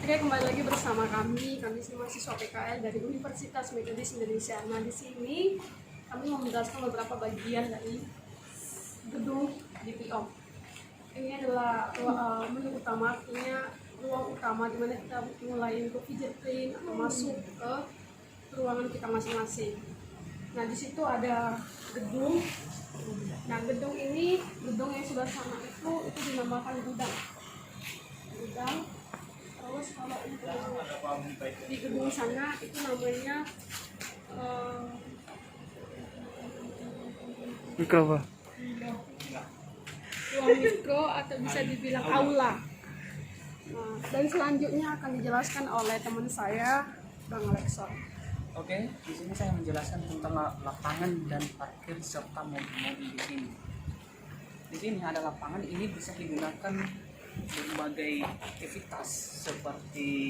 Oke, kembali lagi bersama kami mahasiswa PKL dari Universitas Metodis Indonesia. Nah, di sini kami mau menjelaskan beberapa bagian dari gedung DPO. Ini adalah menu utama, artinya ruang utama di mana kita mulai untuk fingerprint atau masuk ke ruangan kita masing-masing. Nah, di situ ada gedung. Nah, gedung yang sebelah sana itu dinamakan gudang. Terus kalau untuk di gedung sana itu namanya mikro ruang mikro atau bisa dibilang aula. Nah, dan selanjutnya akan dijelaskan oleh teman saya, Bang Alexor. Oke, di sini saya menjelaskan tentang lapangan dan parkir serta mobil-mobil di sini. Di sini ada lapangan, ini bisa digunakan berbagai aktivitas seperti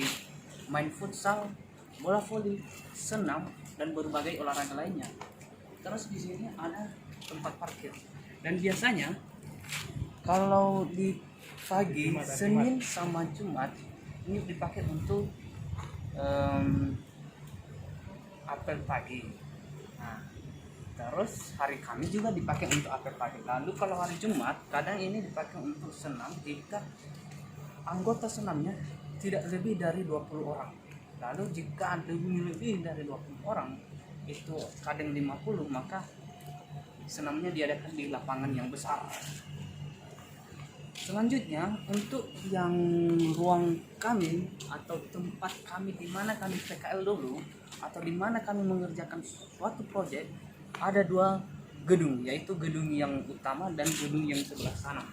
main futsal, bola voli, senam, dan berbagai olahraga lainnya. Terus di sini ada tempat parkir. Dan biasanya kalau di pagi Senin sama Jumat ini dipakai untuk apel pagi. Nah, terus hari Kamis juga dipakai untuk apel pagi. Lalu kalau hari Jumat kadang ini dipakai untuk senam jika anggota senamnya tidak lebih dari 20 orang. Lalu jika lebih dari 20 orang itu kadang 50, maka senamnya diadakan di lapangan yang besar. Selanjutnya untuk yang ruang kami atau tempat kami di mana kami PKL dulu atau di mana kami mengerjakan suatu proyek, ada dua gedung, yaitu gedung yang utama dan gedung yang sebelah sana.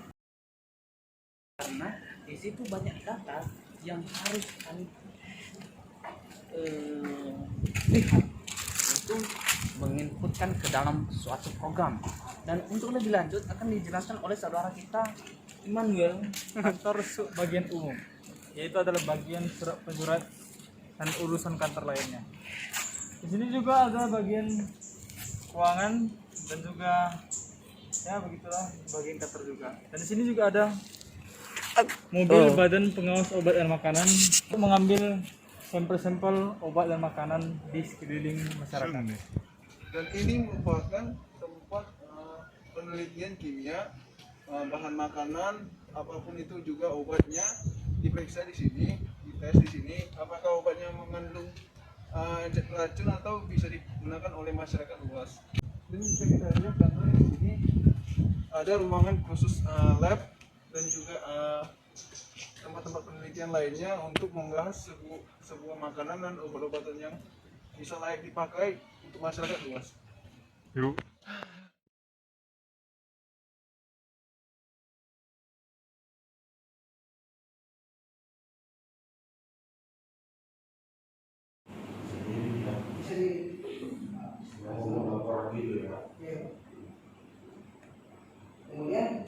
Karena di situ banyak data yang harus kami lihat untuk menginputkan ke dalam suatu program. Dan untuk lebih lanjut akan dijelaskan oleh saudara kita Immanuel. Kantor bagian umum, yaitu adalah bagian surat penjurat dan urusan kantor lainnya. Di sini juga ada bagian keuangan dan juga ya begitulah bagian kantor juga. Dan di sini juga ada mobil Badan Pengawas Obat dan Makanan untuk mengambil sampel-sampel obat dan makanan di sekeliling masyarakat. Dan ini merupakan tempat penelitian kimia, bahan makanan apapun itu juga obatnya diperiksa di sini, dites di sini apakah obatnya mengandung racun atau bisa digunakan oleh masyarakat luas. Dan bisa kita lihat karena di sini ada ruangan khusus lab dan juga tempat-tempat penelitian lainnya untuk membahas sebuah makanan dan obat-obatan yang bisa layak dipakai untuk masyarakat luas. Yuk. Kemudian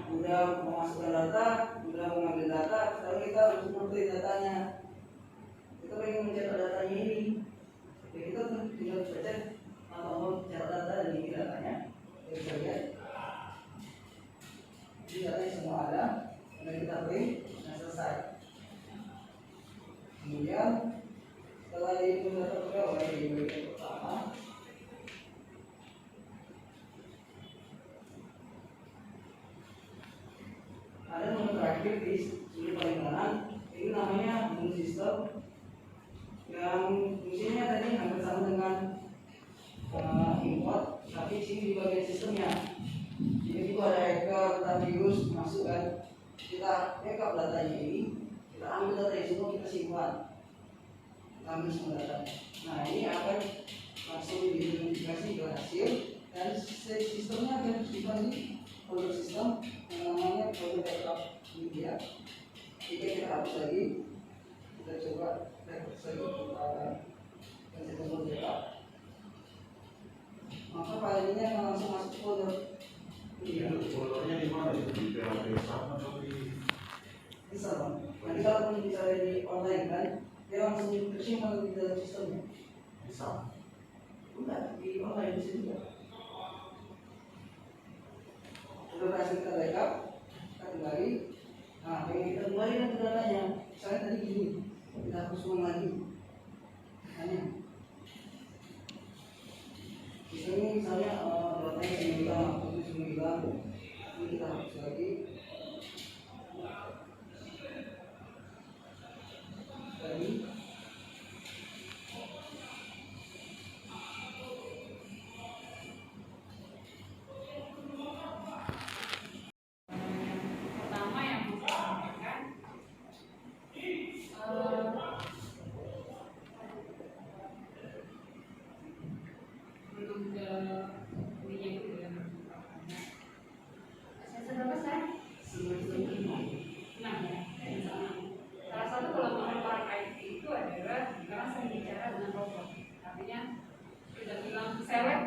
udah memasukkan data, udah mengambil data, sekarang kita harus mengumpulkan datanya. Kita pengen mencetak datanya ini, ya kita tinggal bisa cek atau mau cetak data dan ini datanya. Kita bisa lihat. Jadi datanya semua ada, dan kita print dan selesai. Kemudian setelah ini data pegawai di bagian pertama, ada nomor terakhir di sudut paling kanan, ini namanya menu sistem yang fungsinya tadi hampir sama dengan import, tapi sini di bagian sistemnya. Jadi itu ada hacker, ada virus masuk kan, kita backup datanya ini, kita ambil data yang semua kita simpan, kita ambil semua data. Nah ini akan langsung diidentifikasi ke hasil dan sistemnya akan disimpan di folder sistem yang namanya folder backup media. Jika kita hapus lagi, kita coba hapus lagi kita folder backup, maka file ini akan langsung masuk ke folder media. Foldernya di mana? Di PHP sama atau di bisa bang. Nanti kalau misalnya di online kan, dia langsung tersimpan di dalam sistemnya. bisa? Enggak, di online bisa juga. Sudah berhasil kita backup, kita kembali. Nah, pengen kita kembali ke datanya, bisa Saya tadi gini, kita hapus ulang lagi. Tanya. Di sini misalnya datanya 9, ini kita hapus lagi. Tadi Pertama yang mau saya sampaikan, belum ke ininya itu ya. Saya seberapa saya? 6 ya. Salah satu kelemahan para IT itu adalah karena saya bicara dengan robot. Artinya kita bilang select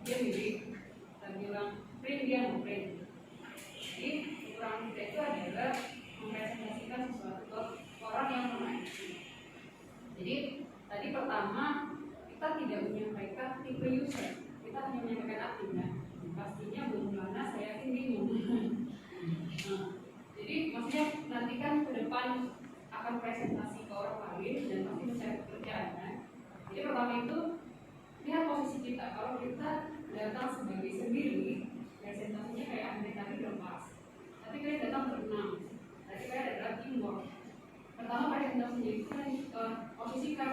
dia milih, kita bilang print dia mau print. Jadi kekurangan kita itu adalah mempresentasikan sesuatu ke orang yang non-IT. Jadi tadi pertama kita tidak menyampaikan tipe user, kita hanya menyampaikan adminnya. Pastinya belum mana saya yakin bingung. Nah, jadi maksudnya nanti kan ke depan akan presentasi ke orang lain dan pasti mencari pekerjaan kan. Jadi pertama itu lihat posisi kita. Kalau kita datang sebagai sendiri, presentasinya kayak Andre tadi lepas. Tapi kalian datang berenam. Tadi kalian adalah teamwork. Pertama presentasinya itu kan posisikan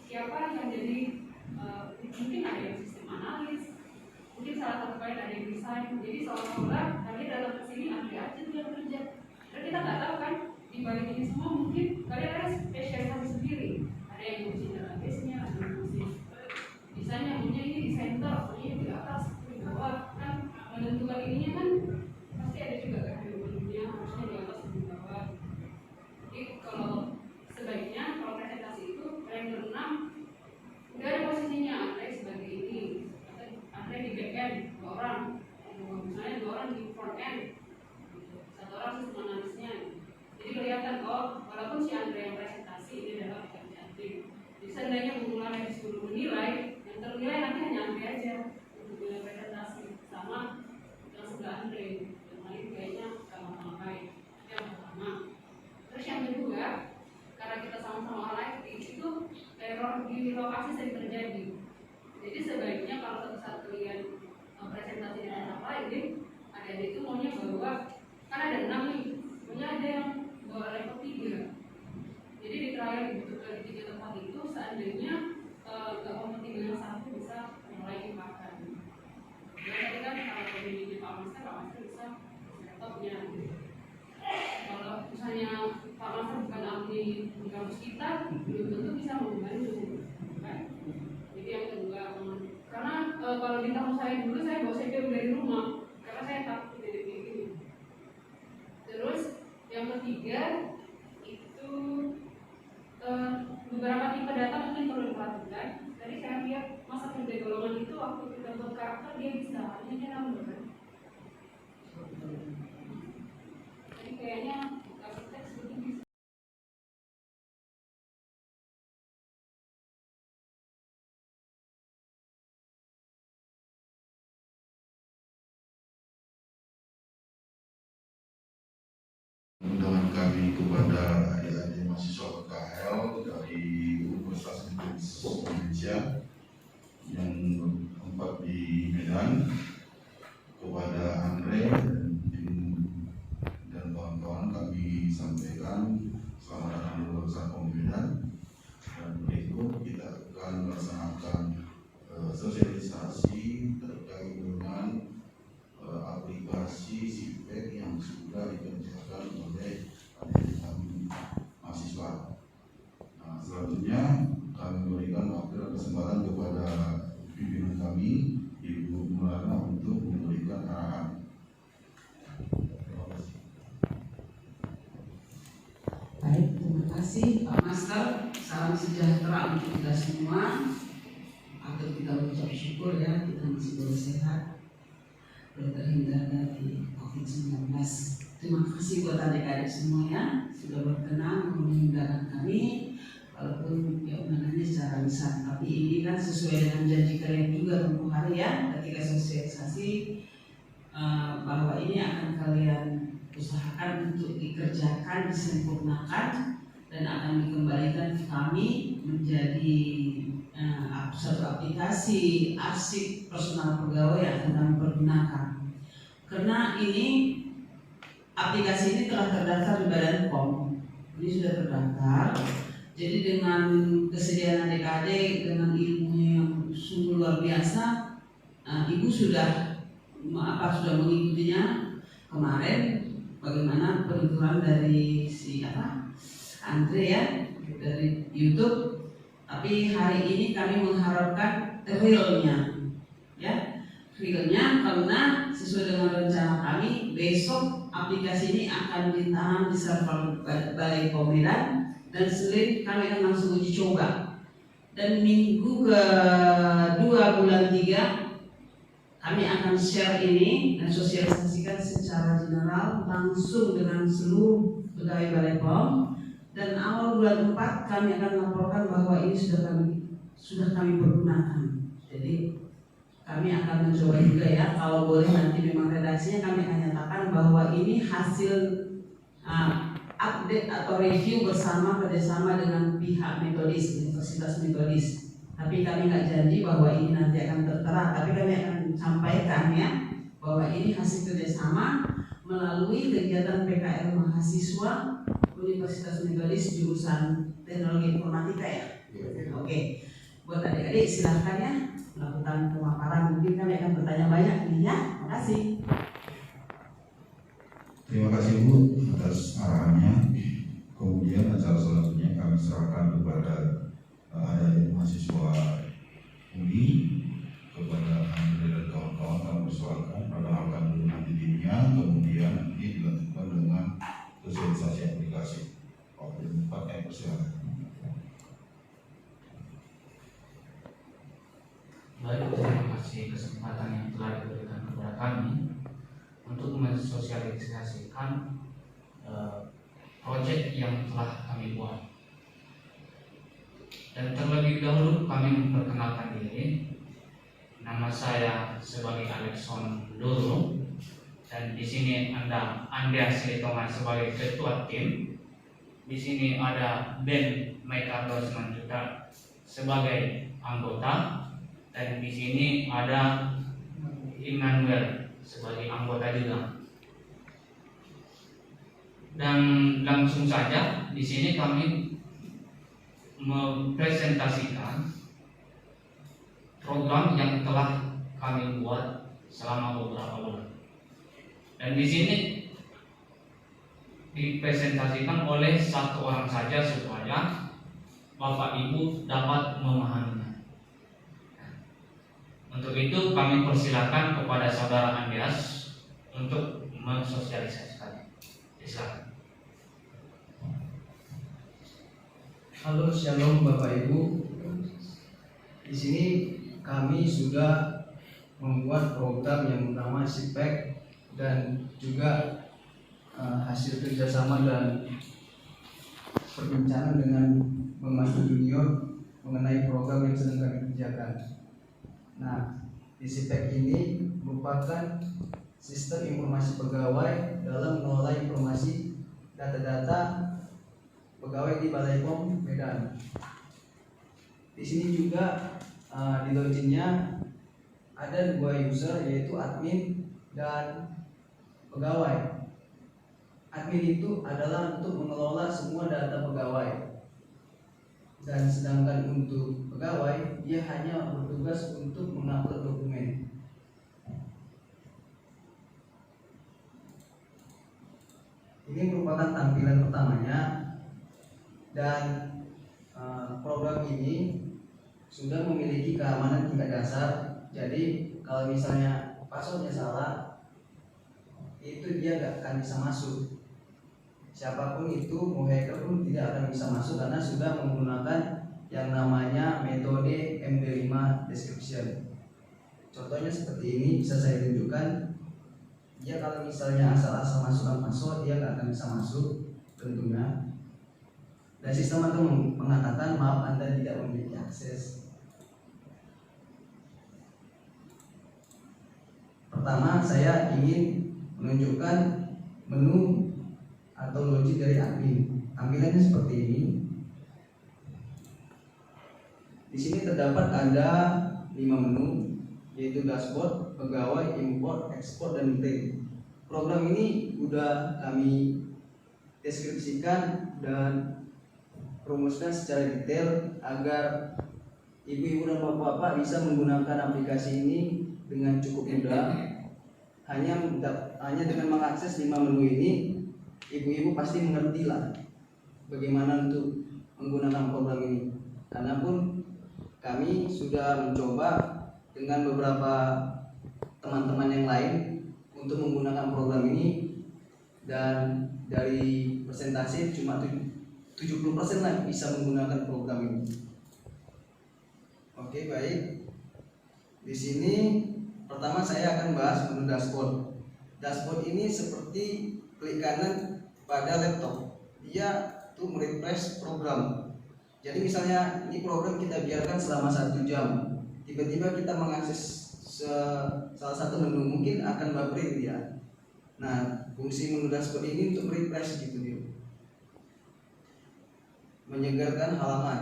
siapa yang jadi mungkin ada yang sistem analis, mungkin salah satu kalian ada yang desain. Jadi seolah-olah kalian datang ke sini Andre aja tuh yang kerja. Dan kita nggak tahu kan di balik ini semua mungkin kalian ada spesialisasi sendiri. Ada yang ngurusin database-nya, ada yang ngurusin desainnya, punya ini di center, punya di atas, di bawah kan menentukan ininya kan pasti ada juga kan di ujungnya, harusnya di atas di bawah. Jadi kalau sebaiknya kalau presentasi itu kalian berenam udah ada posisinya, Andre sebagai ini, Andre di back end 2 orang, misalnya 2 orang di front end, 1 orang sistem analisnya. Jadi kelihatan walaupun si Andre yang presentasi ini adalah pekerjaan tim. Jadi seandainya mulai disuruh menilai, yang ternilai nanti hanya Andre aja untuk nilai presentasi sama yang sebelah Andre, yang lain kayaknya sama-sama baik. Yang pertama. Terus yang kedua, karena kita sama-sama live itu error di lokasi sering terjadi. Jadi sebaiknya kalau suatu saat kalian presentasi dengan orang lain, ada itu maunya bahwa kan ada 6 nih, maunya ada yang bawa laptop 3. Jadi di trial dibutuhkan di 3 tempat itu seandainya nggak kompatibel yang satu bisa mulai dipakai. Jadi tadi kan kalau pemilihnya Pak Master bisa laptopnya. Kalau misalnya Pak Master bukan ahli di kampus kita, belum tentu bisa membantu. Kan? Jadi yang kedua, karena kalau di kampus saya dulu saya bawa CPU dari rumah, karena saya takut jadi begini. Terus yang ketiga itu beberapa tipe data mungkin perlu diperhatikan. Tadi saya lihat masa kerja golongan itu waktu kita buat karakter dia bisa hanya dia nambah kan. Jadi kayaknya arsitek seperti bisa. Undangan kami kepada adik-adik mahasiswa PKL dari Universitas Indonesia yang tempat di Medan, kepada Andre dan kawan-kawan kami sampaikan selamat datang di Universitas Medan, dan berikut kita akan melaksanakan sosialisasi terkait dengan aplikasi SIPEK yang sudah dikerjakan oleh adik kami mahasiswa. Nah, selanjutnya kami berikan waktu dan kesempatan kepada pimpinan kami Ibu Mulana untuk memberikan arahan. Terima kasih. Baik, terima kasih Pak Master. Salam sejahtera untuk kita semua. Atau kita ucap syukur ya, kita masih boleh sehat, boleh terhindar dari COVID-19. Terima kasih buat adik-adik semuanya sudah berkenan mengundang kami, walaupun ya undangannya secara lisan. Tapi ini kan sesuai dengan janji kalian juga tempoh hari ya, ketika sosialisasi bahwa ini akan kalian usahakan untuk dikerjakan, disempurnakan, dan akan dikembalikan ke kami menjadi satu aplikasi arsip personal pegawai yang akan kami pergunakan. Karena ini aplikasi ini telah terdaftar di Badan POM, ini sudah terdaftar. Jadi dengan kesediaan adik-adik, dengan ilmunya yang sungguh luar biasa, Ibu sudah mengikutinya kemarin. Bagaimana penuturan dari Andre ya, dari YouTube. Tapi hari ini kami mengharapkan realnya, ya, realnya, karena sesuai dengan rencana kami besok aplikasi ini akan ditanam di server Balai POM Medan, dan Senin kami akan langsung uji coba, dan minggu ke-2 bulan 3 kami akan share ini dan sosialisasikan secara general langsung dengan seluruh pegawai Balai POM. Dan awal bulan 4 kami akan laporkan bahwa ini sudah kami pergunakan. Jadi kami akan mencoba juga ya, kalau boleh nanti memang redaksinya kami akan nyatakan bahwa ini hasil update atau review kerjasama dengan pihak metodis, Universitas Metodis. Tapi kami nggak janji bahwa ini nanti akan tertera, tapi kami akan sampaikan ya bahwa ini hasil kerjasama melalui kegiatan PKL mahasiswa Universitas Metodis jurusan Teknologi Informatika ya. Oke, buat adik-adik silahkan ya melakukan pemaparan. Mungkin kami akan bertanya banyak nih ya. Terima kasih. Terima kasih Bu atas arahannya. Kemudian acara selanjutnya kami serahkan kepada adik mahasiswa UI, kepada Andre dan kawan-kawan. Kami persilakan perkenalkan dulu nanti dirinya, kemudian nanti dilanjutkan dengan sosialisasi aplikasi. Waktu 4 yang persilakan. Baik, terima kasih kesempatan yang telah diberikan kepada kami untuk mensosialisasikan proyek yang telah kami buat. Dan terlebih dahulu kami memperkenalkan diri. Nama saya sebagai Alexon Doro, dan di sini ada Andreas Litongan sebagai ketua tim. Di sini ada Ben Maikardo Semanjuta sebagai anggota, dan di sini ada Immanuel sebagai anggota juga. Dan langsung saja di sini kami mempresentasikan program yang telah kami buat selama beberapa bulan. Dan di sini dipresentasikan oleh satu orang saja supaya Bapak Ibu dapat memahaminya. Untuk itu kami persilakan kepada saudara Andreas untuk mensosialisasikannya. Silakan. Halo, shalom Bapak Ibu. Di sini kami sudah membuat program yang bernama SIPEK, dan juga hasil kerjasama dan perbincangan dengan membantu junior mengenai program yang sedang kami kerjakan. Nah, di SIPEK ini merupakan sistem informasi pegawai dalam mengelola informasi data-data pegawai di Balai POM Medan. Di sini juga di loginnya ada 2 user, yaitu admin dan pegawai. Admin itu adalah untuk mengelola semua data pegawai, dan sedangkan untuk pegawai dia hanya bertugas untuk mengupload dokumen. Ini merupakan tampilan pertamanya, dan program ini sudah memiliki keamanan tingkat dasar. Jadi kalau misalnya passwordnya salah, itu dia nggak akan bisa masuk. Siapapun itu, mau hacker pun tidak akan bisa masuk karena sudah menggunakan yang namanya metode MD5 description. Contohnya seperti ini, bisa saya tunjukkan. Dia kalau misalnya asal-asal masukkan password, dia nggak akan bisa masuk tentunya. Dan sistem itu mengatakan maaf, Anda tidak memiliki akses. Pertama, saya ingin menunjukkan menu atau logic dari admin. tampilannya seperti ini. Di sini terdapat ada 5 menu, yaitu dashboard, pegawai, import, ekspor, dan detail. Program ini sudah kami deskripsikan dan promosikan secara detail agar ibu-ibu dan bapak-bapak bisa menggunakan aplikasi ini dengan cukup mudah. Hanya dengan mengakses 5 menu ini, ibu-ibu pasti mengerti lah bagaimana untuk menggunakan program ini. Karena pun kami sudah mencoba dengan beberapa teman-teman yang lain untuk menggunakan program ini, dan dari persentase cuma 70% lah bisa menggunakan program ini. Oke, baik. Di sini pertama saya akan bahas menu dashboard. Dashboard ini seperti klik kanan pada laptop. Dia tuh merefresh program. Jadi misalnya ini program kita biarkan selama 1 jam, tiba-tiba kita mengakses salah satu menu, mungkin akan buffering dia. Nah, fungsi menu dashboard ini untuk refresh gitu dia, menyegarkan halaman.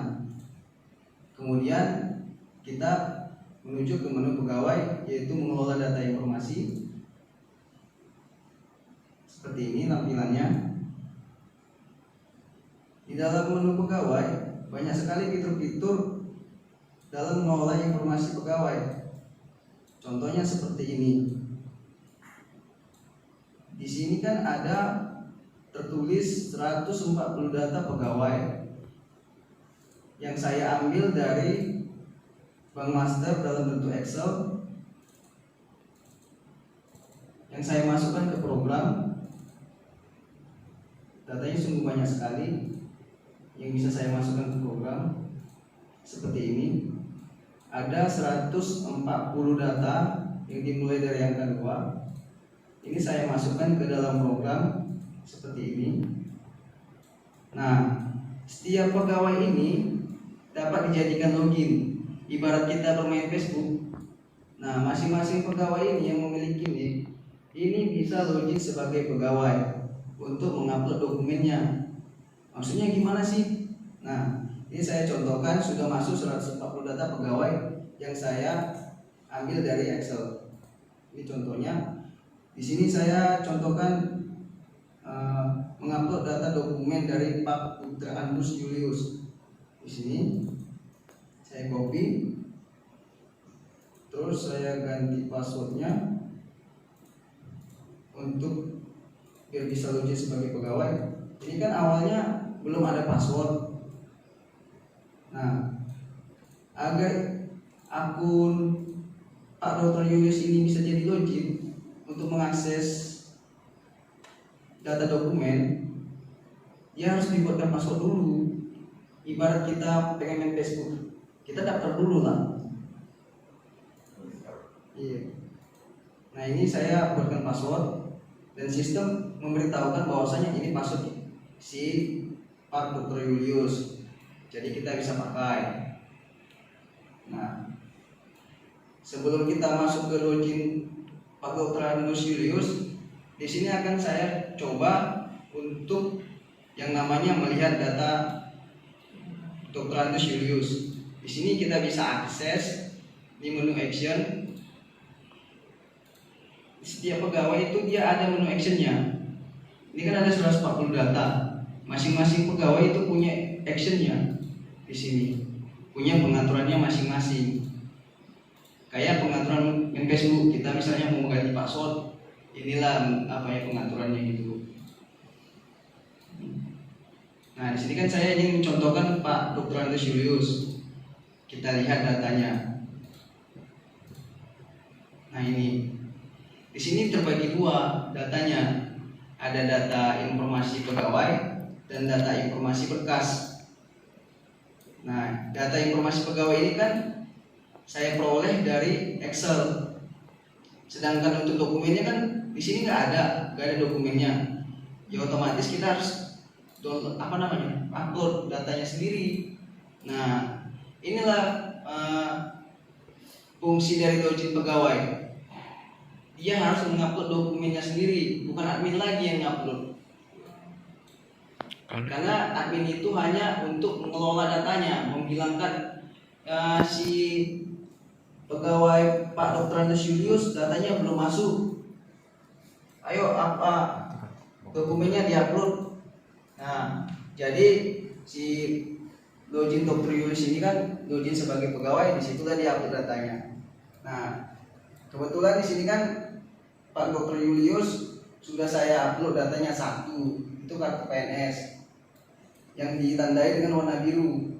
Kemudian kita menuju ke menu pegawai, yaitu mengelola data informasi. Seperti ini tampilannya. Di dalam menu pegawai banyak sekali fitur-fitur dalam mengelola informasi pegawai. Contohnya seperti ini. Di sini kan ada tertulis 140 data pegawai yang saya ambil dari Bank Master dalam bentuk Excel, yang saya masukkan ke program. Datanya sungguh banyak sekali yang bisa saya masukkan ke program. Seperti ini. Ada 140 data yang dimulai dari angka 2. Ini saya masukkan ke dalam program seperti ini. Nah, setiap pegawai ini dapat dijadikan login. Ibarat kita bermain Facebook. Nah, masing-masing pegawai ini yang memiliki nick ini bisa login sebagai pegawai untuk mengupload dokumennya. Maksudnya gimana sih? Nah, ini saya contohkan sudah masuk 140 data pegawai yang saya ambil dari Excel. Ini contohnya. Di sini saya contohkan mengupload data dokumen dari Pak Putra Andus Julius. Di sini saya copy, terus saya ganti passwordnya untuk biar bisa login sebagai pegawai. Ini kan awalnya belum ada password. Nah, agar akun Pak Dr. Julius ini bisa jadi login untuk mengakses data dokumen, dia harus dibuatkan password dulu. Ibarat kita pengen main Facebook, kita daftar dulu lah. Iya. Nah, ini saya buatkan password dan sistem memberitahukan bahwasanya ini password si Pak Dr. Julius. Jadi kita bisa pakai. Nah, sebelum kita masuk ke login Pak Dr. Andus Julius, di sini akan saya coba untuk yang namanya melihat data Dr. Andus Julius. Di sini kita bisa akses di menu action. Setiap pegawai itu dia ada menu actionnya. Ini kan ada 140 data. Masing-masing pegawai itu punya actionnya. Di sini punya pengaturannya masing-masing. Kayak pengaturan main Facebook, kita misalnya mau ganti password, inilah apa ya pengaturannya gitu. Nah, di sini kan saya ingin mencontohkan Pak Dr. Andus Julius. Kita lihat datanya. Nah, ini di sini terbagi dua datanya. Ada data informasi pegawai dan data informasi berkas. Nah, data informasi pegawai ini kan saya peroleh dari Excel. Sedangkan untuk dokumennya kan di sini nggak ada dokumennya. Ya otomatis kita harus download upload datanya sendiri. Nah, inilah fungsi dari login pegawai. Dia harus mengupload dokumennya sendiri, bukan admin lagi yang ngupload. Karena admin itu hanya untuk mengelola datanya, menghilangkan si pegawai Pak Dr. Andes Julius datanya belum masuk. Ayo apa dokumennya diupload. Nah, jadi si login Dr. Julius ini kan login sebagai pegawai, disitulah dia upload datanya. Nah, kebetulan di sini kan Pak Dr. Julius sudah saya upload datanya satu, itu kartu PNS yang ditandai dengan warna biru,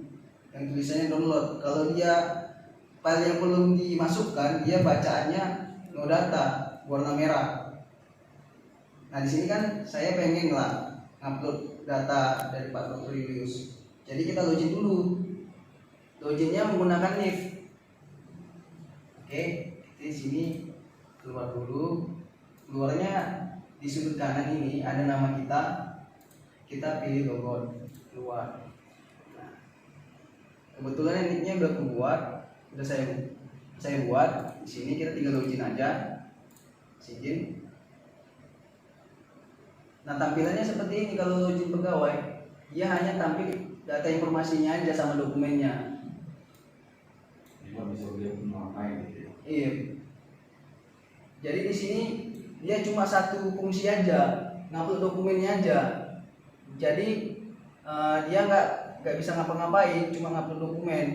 yang tulisannya download. Kalau dia file yang belum dimasukkan, dia bacaannya no data, warna merah. Nah di sini kan saya pengen lah upload data dari Pak Dr. Julius. Jadi kita login dulu. Loginnya menggunakan NIF. Oke, di sini keluar dulu. Keluarnya di sudut kanan ini ada nama kita. Kita pilih logon keluar. Nah, kebetulan nicknya udah keluar, udah saya buat. Di sini kita tinggal login aja, login. Nah tampilannya seperti ini kalau login pegawai, dia hanya tampil data informasinya aja sama dokumennya. Iya. Jadi di sini dia cuma satu fungsi aja, ngupload dokumennya aja. Jadi dia nggak bisa ngapa-ngapain, cuma ngupload dokumen.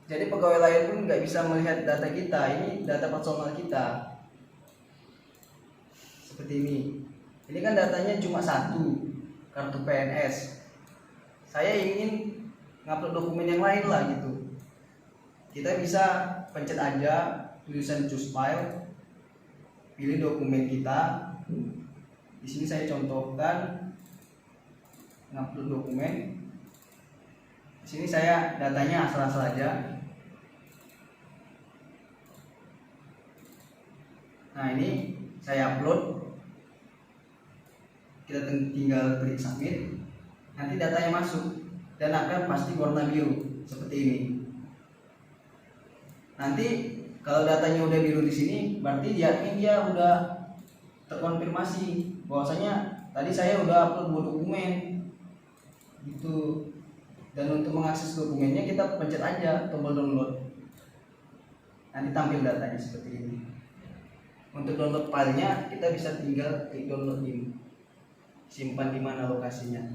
Jadi pegawai lain pun nggak bisa melihat data kita. Ini data personal kita. Seperti ini. Ini kan datanya cuma satu, kartu PNS. Saya ingin ngupload dokumen yang lain lah gitu. Kita bisa pencet aja tulisan choose file, pilih dokumen kita. Di sini saya contohkan ngupload dokumen. Di sini saya datanya asal-asal aja. Nah ini saya upload. Kita tinggal klik submit. Nanti datanya masuk dan akan pasti warna biru seperti ini. Nanti kalau datanya udah biru di sini, berarti dia udah terkonfirmasi bahwasanya tadi saya udah upload 2 dokumen gitu. Dan untuk mengakses dokumennya kita pencet aja tombol download. Nanti tampil datanya seperti ini. Untuk download filenya kita bisa tinggal klik download ini, simpan di mana lokasinya.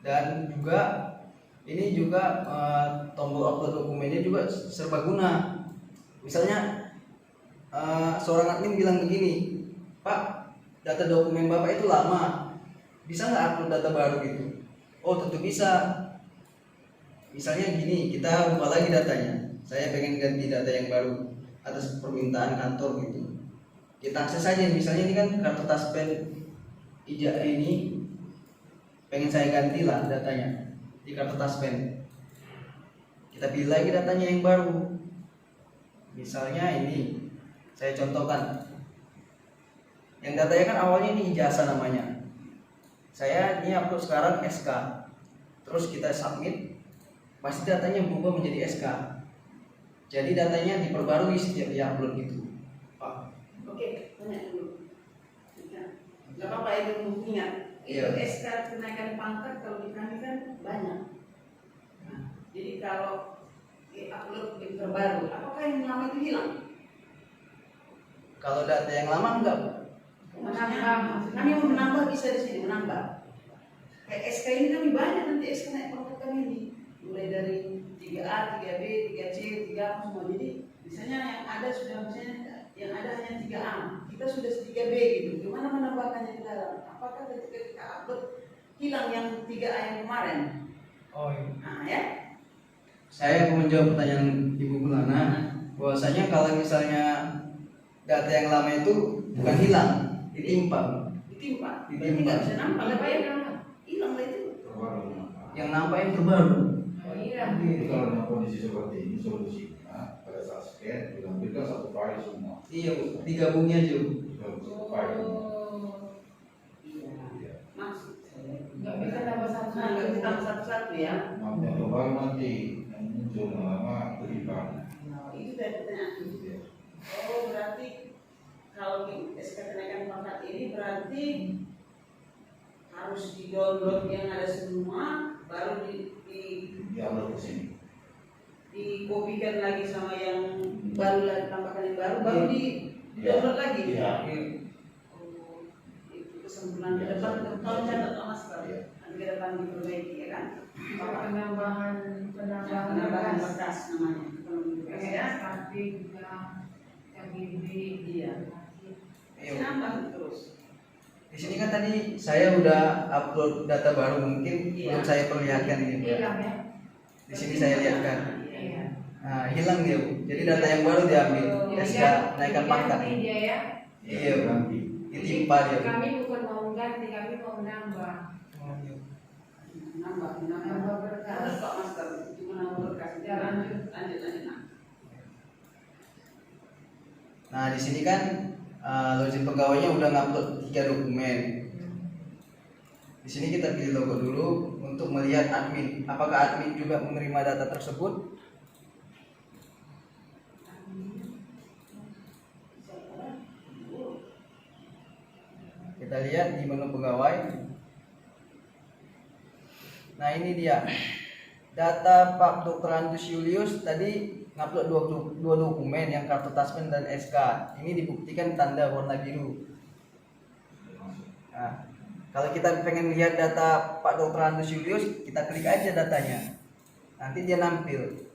Dan juga ini juga tombol upload dokumennya juga serbaguna. Misalnya seorang admin bilang begini, Pak, data dokumen Bapak itu lama, bisa nggak upload data baru gitu? Oh tentu bisa. Misalnya gini, kita ubah lagi datanya. Saya pengen ganti data yang baru atas permintaan kantor gitu. Kita akses aja. Misalnya ini kan kartu taspen ijazah ini, pengen saya ganti lah datanya di kartu taspen. Kita pilih lagi datanya yang baru. Misalnya ini, saya contohkan. Yang datanya kan awalnya ini ijazah namanya. Saya ini upload sekarang SK. Terus kita submit, pasti datanya berubah menjadi SK. Jadi datanya diperbarui setiap diupload gitu, Pak. Oke, tanya dulu. Gak apa-apa itu ingat. Iya. Itu SK kenaikan pangkat kalau di kami kan banyak. Nah, jadi kalau upload yang terbaru, apakah yang lama itu hilang? Kalau data yang lama enggak. Menambah, kami mau menambah bisa di sini menambah. Kayak SK ini kami banyak nanti SK naik pangkat kami ini, mulai dari 3A, 3B, 3C, 3A semua. Jadi misalnya yang ada sudah misalnya yang ada hanya 3A, kita sudah 3B gitu. Gimana menambahkannya ke dalam? Apakah ketika kita upload hilang yang 3A yang kemarin? Oh iya. Nah ya. Saya mau menjawab pertanyaan Ibu Bulana, bahwasanya kalau misalnya data yang lama itu bukan hilang, ditimpa. Ditimpa. Ditimpa. Berarti nggak bisa nambah. Ada bayar nambah. Hilang lah itu. Yang nampak yang terbaru. Oh iya. Jadi kalau dalam kondisi seperti ini solusinya pada saat scan diambilkan satu file semua. Iya, Bu. Digabungnya aja, Bu. Satu file semua. Iya. Maksud saya. Nggak bisa tambah satu. Nah, nggak bisa tambah satu-satu ya. Nanti yang baru nanti yang muncul lama berikan. Nah, itu dari pertanyaan. Oh, berarti kalau di SK kenaikan paket ini berarti harus di-download yang ada semua, baru Diupload ke sini. dikopikan lagi sama yang baru lagi, tambahkan yang baru di-download lagi. Iya. Oh, itu kesempurnaan ke depan, kalau catat Mas nanti ke depan diperbaiki ya kan? penambahan Penambahan berkas namanya. ya, tapi juga KBB Iya. Nambah terus. Di sini kan tadi saya udah upload data baru, mungkin Iya. belum saya perlihatkan ini Bu. hilang ya. Di sini saya lihatkan. Iya. Nah, hilang dia Bu. Jadi data yang baru diambil. SK naikkan pangkat. Dia ya. Iya Bu. Ditimpa dia Bu. Kami bukan mau ganti, kami mau menambah. Nambah Nambah berkas. Terus Pak Master cuma nambah berkas. Ya, lanjut. lanjut. Nah, di sini kan login pegawainya udah ngupload 3 dokumen. Di sini kita pilih logo dulu untuk melihat admin. Apakah admin juga menerima data tersebut? Kita lihat di menu pegawai. Nah, ini dia. Data Pak Dr. Antus Julius tadi ngupload dua dokumen, yang kartu taspen dan SK. Ini dibuktikan tanda warna biru. Nah, kalau kita pengen lihat data Pak Dr. Antus Julius, kita klik aja datanya. Nanti dia nampil.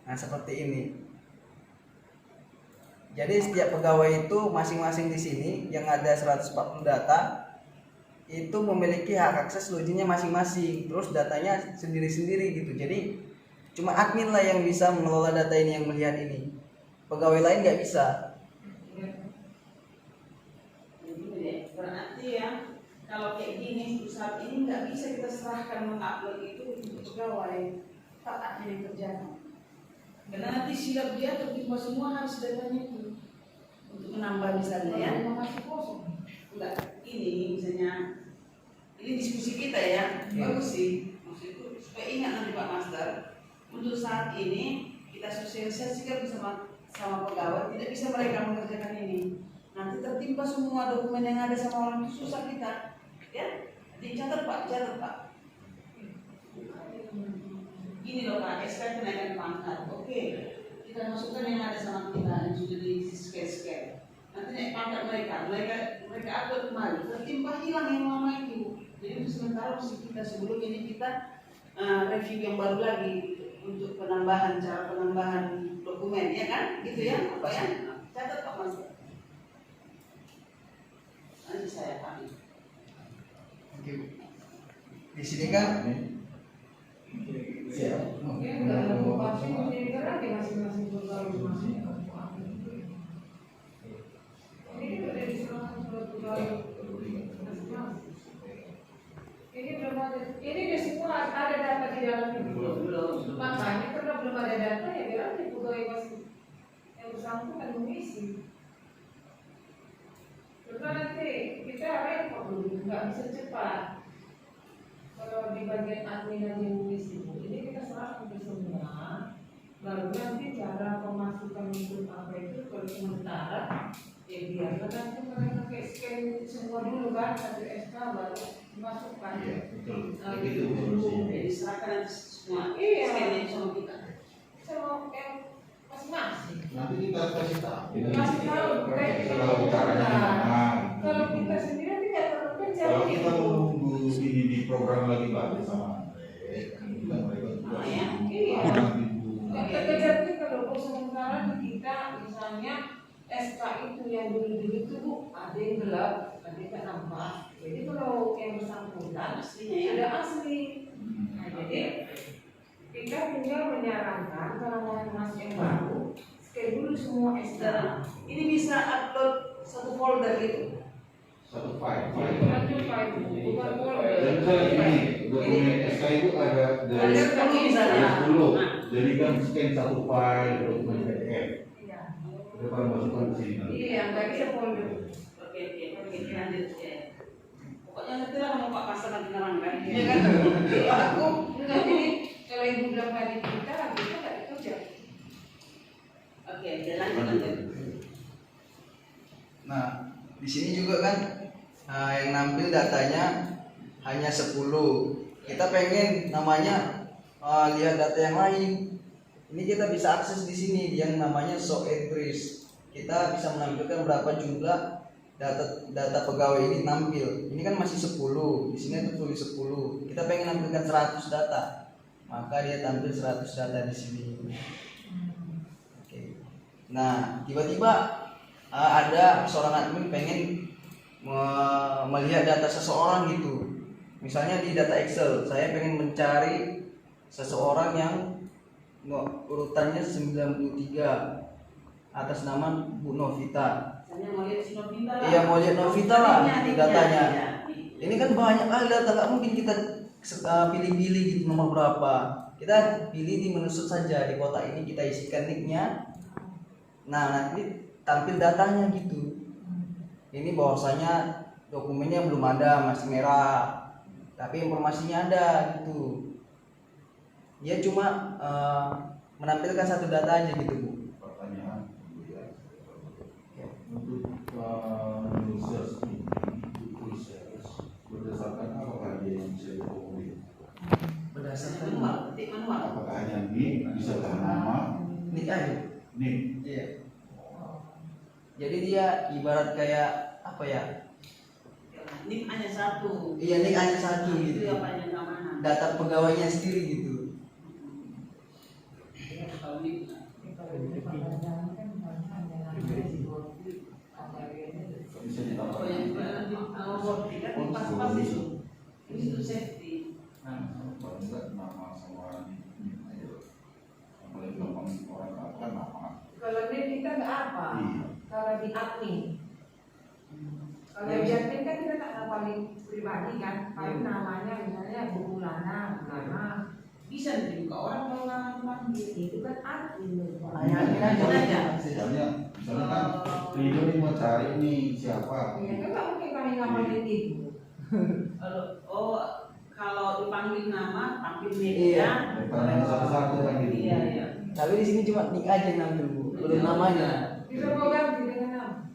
Nah, seperti ini. Jadi setiap pegawai itu masing-masing di sini yang ada 140 data itu memiliki hak akses loginnya masing-masing, terus datanya sendiri-sendiri gitu. Jadi cuma admin lah yang bisa mengelola data ini, yang melihat ini. Pegawai lain nggak bisa. Jadi berarti ya kalau kayak gini saat ini nggak bisa kita serahkan mengupload itu untuk pegawai, tak ada yang kerjakan. Karena nanti silap dia tertimpa semua, harus datanya itu untuk menambah misalnya ya. Masih kosong. Enggak, ini misalnya ini diskusi kita ya, bagus sih. Maksudku supaya ingat nanti Pak Master, untuk saat ini kita sosialisasikan sama pegawai, tidak bisa mereka mengerjakan ini. Nanti tertimpa semua dokumen yang ada sama orang itu, susah kita. Ya, dicatat Pak, Gini loh Pak, SK kenaikan pangkat. Oke, kita masukkan yang ada sama kita yang sudah di scan. Nanti naik pangkat mereka upload kembali, tertimpa hilang yang lama itu. Jadi untuk sementara mesti kita sebelum ini kita review yang baru lagi untuk cara penambahan dokumen, ya kan? Gitu ya, Pak ya? Catat Pak Mas. Nanti saya pahami. Oke. Di sini kan Ya, enggak ada lokasi sendiri lagi masing-masing pegawai masing. Ini udah diserahkan surat pegawai masing-masing. Ini belum ada. Ini di semua ada data di dalam ini. Makanya karena belum ada data ya biar di pegawai masing yang bersangkutan mengisi. Karena nanti kita repot dulu, nggak bisa cepat. Kalau di bagian admin yang mengisi ini kita serahkan ke semua, baru nanti cara pemasukan untuk apa itu kalau sementara ya biarlah nanti mereka kayak scan semua dulu kan, satu SK baru dimasukkan. Betul. Nah, Begitu gitu. solusinya. Jadi serahkan nanti semua. Iya. Scan sama kita. Sama yang masing-masing. Nanti kita kasih tahu. Kasih tahu, kayak kita Kalau caranya gimana. Kalau kita sendiri tidak perlu kerja. Kalau kita menunggu ini di program lagi bagus sama Andre, kan juga mereka juga Ya. Iya. udah. Kita kejar kita loh, sementara di kita misalnya SK itu yang dulu-dulu itu Bu, ada yang gelap, ada yang nampak. Jadi kalau yang bersangkutan Aslinya ya. sudah asli. Nah, jadi kita tinggal menyarankan kalau mau masuk yang baru, scan dulu semua SK. Ini bisa upload satu folder gitu. Satu file. Satu file, bukan folder. Dan misalnya ini dokumen SK itu ada dari Ada kamu misalnya. 10. Jadi kan scan satu file dokumen PDF. Iya. Depan masukkan ke sini. Iya, nggak bisa folder. Oke, lanjut ya. Pokoknya nanti lah mau Pak Pasar nanti nerangkan. Ya kan? Aku enggak ini kalau ibu bilang tadi kita nggak dikerja. Oke, lanjut. Nah, Di sini juga kan yang nampil datanya hanya 10. Kita pengen namanya lihat data yang lain. Ini kita bisa akses di sini yang namanya show entries. Kita bisa menampilkan berapa jumlah data pegawai ini nampil. Ini kan masih 10. Di sini tulis 10. Kita pengen nampilkan 100 data. Maka dia tampil 100 data di sini. Oke. Nah, tiba-tiba ada seorang admin pengen melihat data seseorang gitu. Misalnya di data Excel, saya pengen mencari seseorang yang urutannya 93 atas nama Bu Novita. Saya mau lihat si Novita lah. Iya, mau lihat Novita lah datanya. Iya. Ini kan banyak kali data, nggak mungkin kita pilih-pilih gitu nomor berapa. Kita pilih di menu search saja, di kotak ini kita isikan nicknya. Nah, nanti tampil datanya gitu. Ini bahwasanya dokumennya belum ada, masih merah, tapi informasinya ada gitu. Dia cuma menampilkan satu data aja gitu, Bu. Pertanyaan untuk research ini, berdasarkan apakah dia yang bisa diakomodir? Berdasarkan manual. Apakah hanya nick, bisa tahan nama, nick aja. nick? Iya. Jadi dia ibarat kayak apa ya? Nik hanya satu. Iya, nick hanya satu gitu. Itu apa yang keamanan? Data pegawainya sendiri gitu. Kalau nik Bisa ditambah. apa yang nanti kan pas-pas itu. Ini itu safety. Paling enggak nama sama nick aja. Apalagi gampang orang apa nama. Kalau NIM kita nggak apa. Iya. Kalau di admin. Kalau di admin kan kita tak paling pribadi kan. Paling namanya misalnya Bu Mulana, nama. Bisa dibuka orang kalau nggak panggil. Itu kan admin. Misalnya kan Ridho ini mau cari nih siapa? Ya kan nggak mungkin kami ngapalin itu. Kalau dipanggil nama tampil Iya. media. Bukan satu-satu kan gitu. Iya, iya. Tapi di sini cuma nick aja yang nampil, Bu. Belum namanya. Bisa kau ganti dengan nama.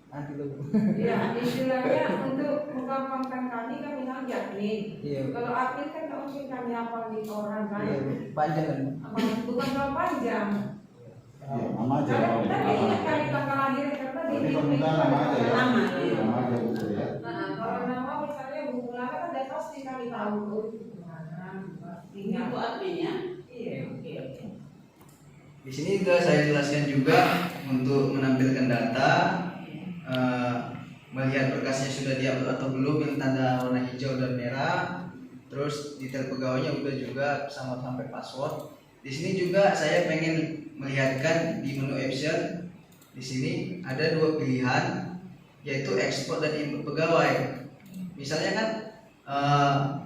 Nanti tuh, Bu. Ya, istilahnya untuk menggampangkan kami nanya admin. Iya. Kalau admin kan nggak mungkin kami hafalin orang kan. Iya, Bu. Panjang kan, Bu. Bukan terlalu panjang. Iya, nama aja. Karena kita ingat kali tanggal lahirnya karena di Tapi permintaan nama aja ya. Nama, Iya, nama aja betul ya. Nah, kalau nama misalnya Bu Mulana kan udah pasti kami tahu oh itu Bu Mulana. Ini itu admin ya. Iya. Oke, oke. Di sini juga saya jelaskan juga untuk menampilkan data, melihat berkasnya sudah diupload atau belum yang tanda warna hijau dan merah, terus detail pegawainya udah juga sama sampai password. Di sini juga saya pengen melihatkan di menu option. Di sini ada dua pilihan, yaitu ekspor dan input pegawai. Misalnya kan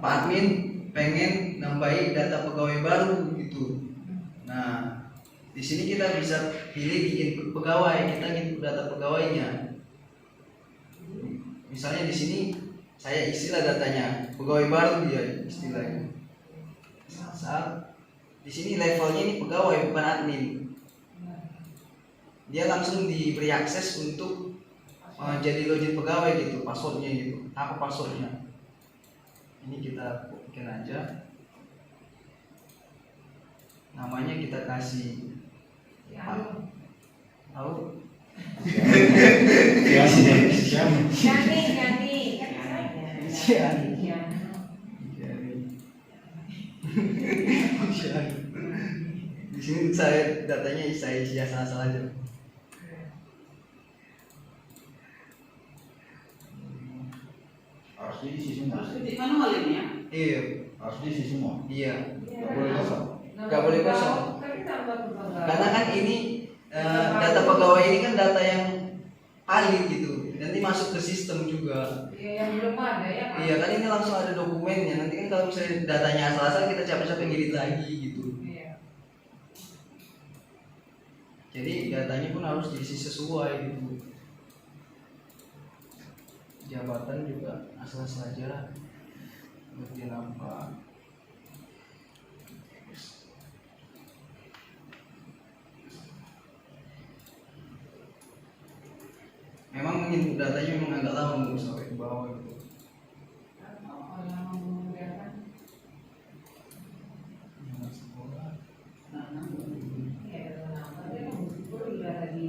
Pak admin pengen nambahi data pegawai baru gitu. Nah, di sini kita bisa pilih di input pegawai, kita input data pegawainya. Misalnya di sini saya isilah datanya, pegawai baru dia istilahnya. Saat di sini levelnya ini pegawai bukan admin. Dia langsung diberi akses untuk jadi login pegawai gitu, passwordnya gitu. Apa passwordnya? Ini kita bikin aja. Namanya kita kasih tahu. Ganti kan saya. Di sini saya datanya saya isi asal-asal aja. Harus diisi semua. Harus ketik manual ini ya. Iya, Harus diisi semua. iya. Nggak boleh kosong. Nggak boleh kosong. Tapi tambah pegawai. Karena kan ini data pegawai ini kan data yang valid gitu. Nanti masuk ke sistem juga. Iya, yang belum ada ya Pak. Iya kan ini langsung ada dokumennya. Nanti kan kalau misalnya datanya asal-asal kita capek-capek ngedit lagi gitu. Iya. Jadi datanya pun harus diisi sesuai gitu. Jabatan juga asal saja. Bagian apa? Memang input datanya memang agak lama untuk sampai ke bawah gitu. Orang memudahkan. Ya, kenapa dia meskipun udah lagi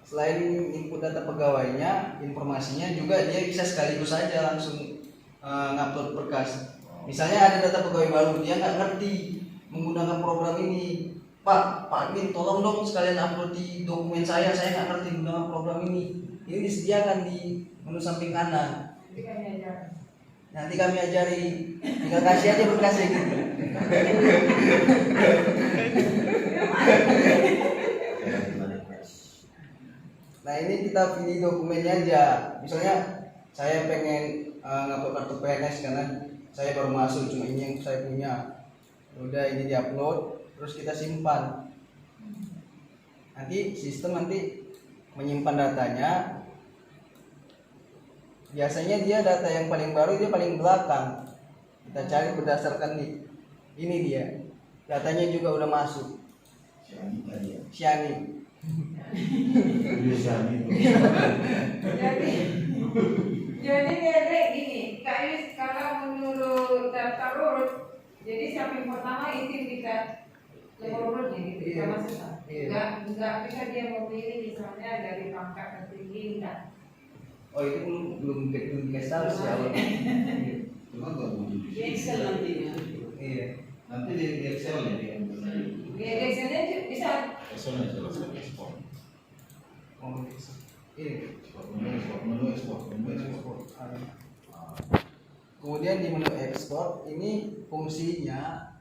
Selain input data pegawainya, informasinya juga dia bisa sekaligus saja langsung ngupload berkas. Misalnya ada data pegawai baru, dia nggak ngerti menggunakan program ini. Pak admin tolong dong sekalian upload di dokumen saya nggak ngerti menggunakan program ini. Ini disediakan di menu samping kanan. Nanti kami ajari, tinggal kasih aja berkasnya gitu. Nah ini kita pilih dokumennya aja. Misalnya saya pengen ngupload kartu PNS karena saya baru masuk, cuma ini yang saya punya. Udah ini diupload, terus kita simpan. Nanti sistem menyimpan datanya. Biasanya dia data yang paling baru dia paling belakang. Kita cari berdasarkan ini dia. Datanya juga udah masuk. Siani. Jadi kayak gini, KIS kalau menurut daftar urut, jadi siapa yang pertama itu kita urutnya gitu, Iya. sama susah. Iya. Enggak bisa dia mau pilih misalnya dari pangkat tertinggi enggak. Oh itu belum dikasih tahu sih awal. Cuma kalau mau Di Excel nantinya. Iya. nanti di Excel ya di Di Excel-nya bisa. Excel jelaskan ekspor. Oh ini. Menu ekspor. Kemudian di menu ekspor ini fungsinya,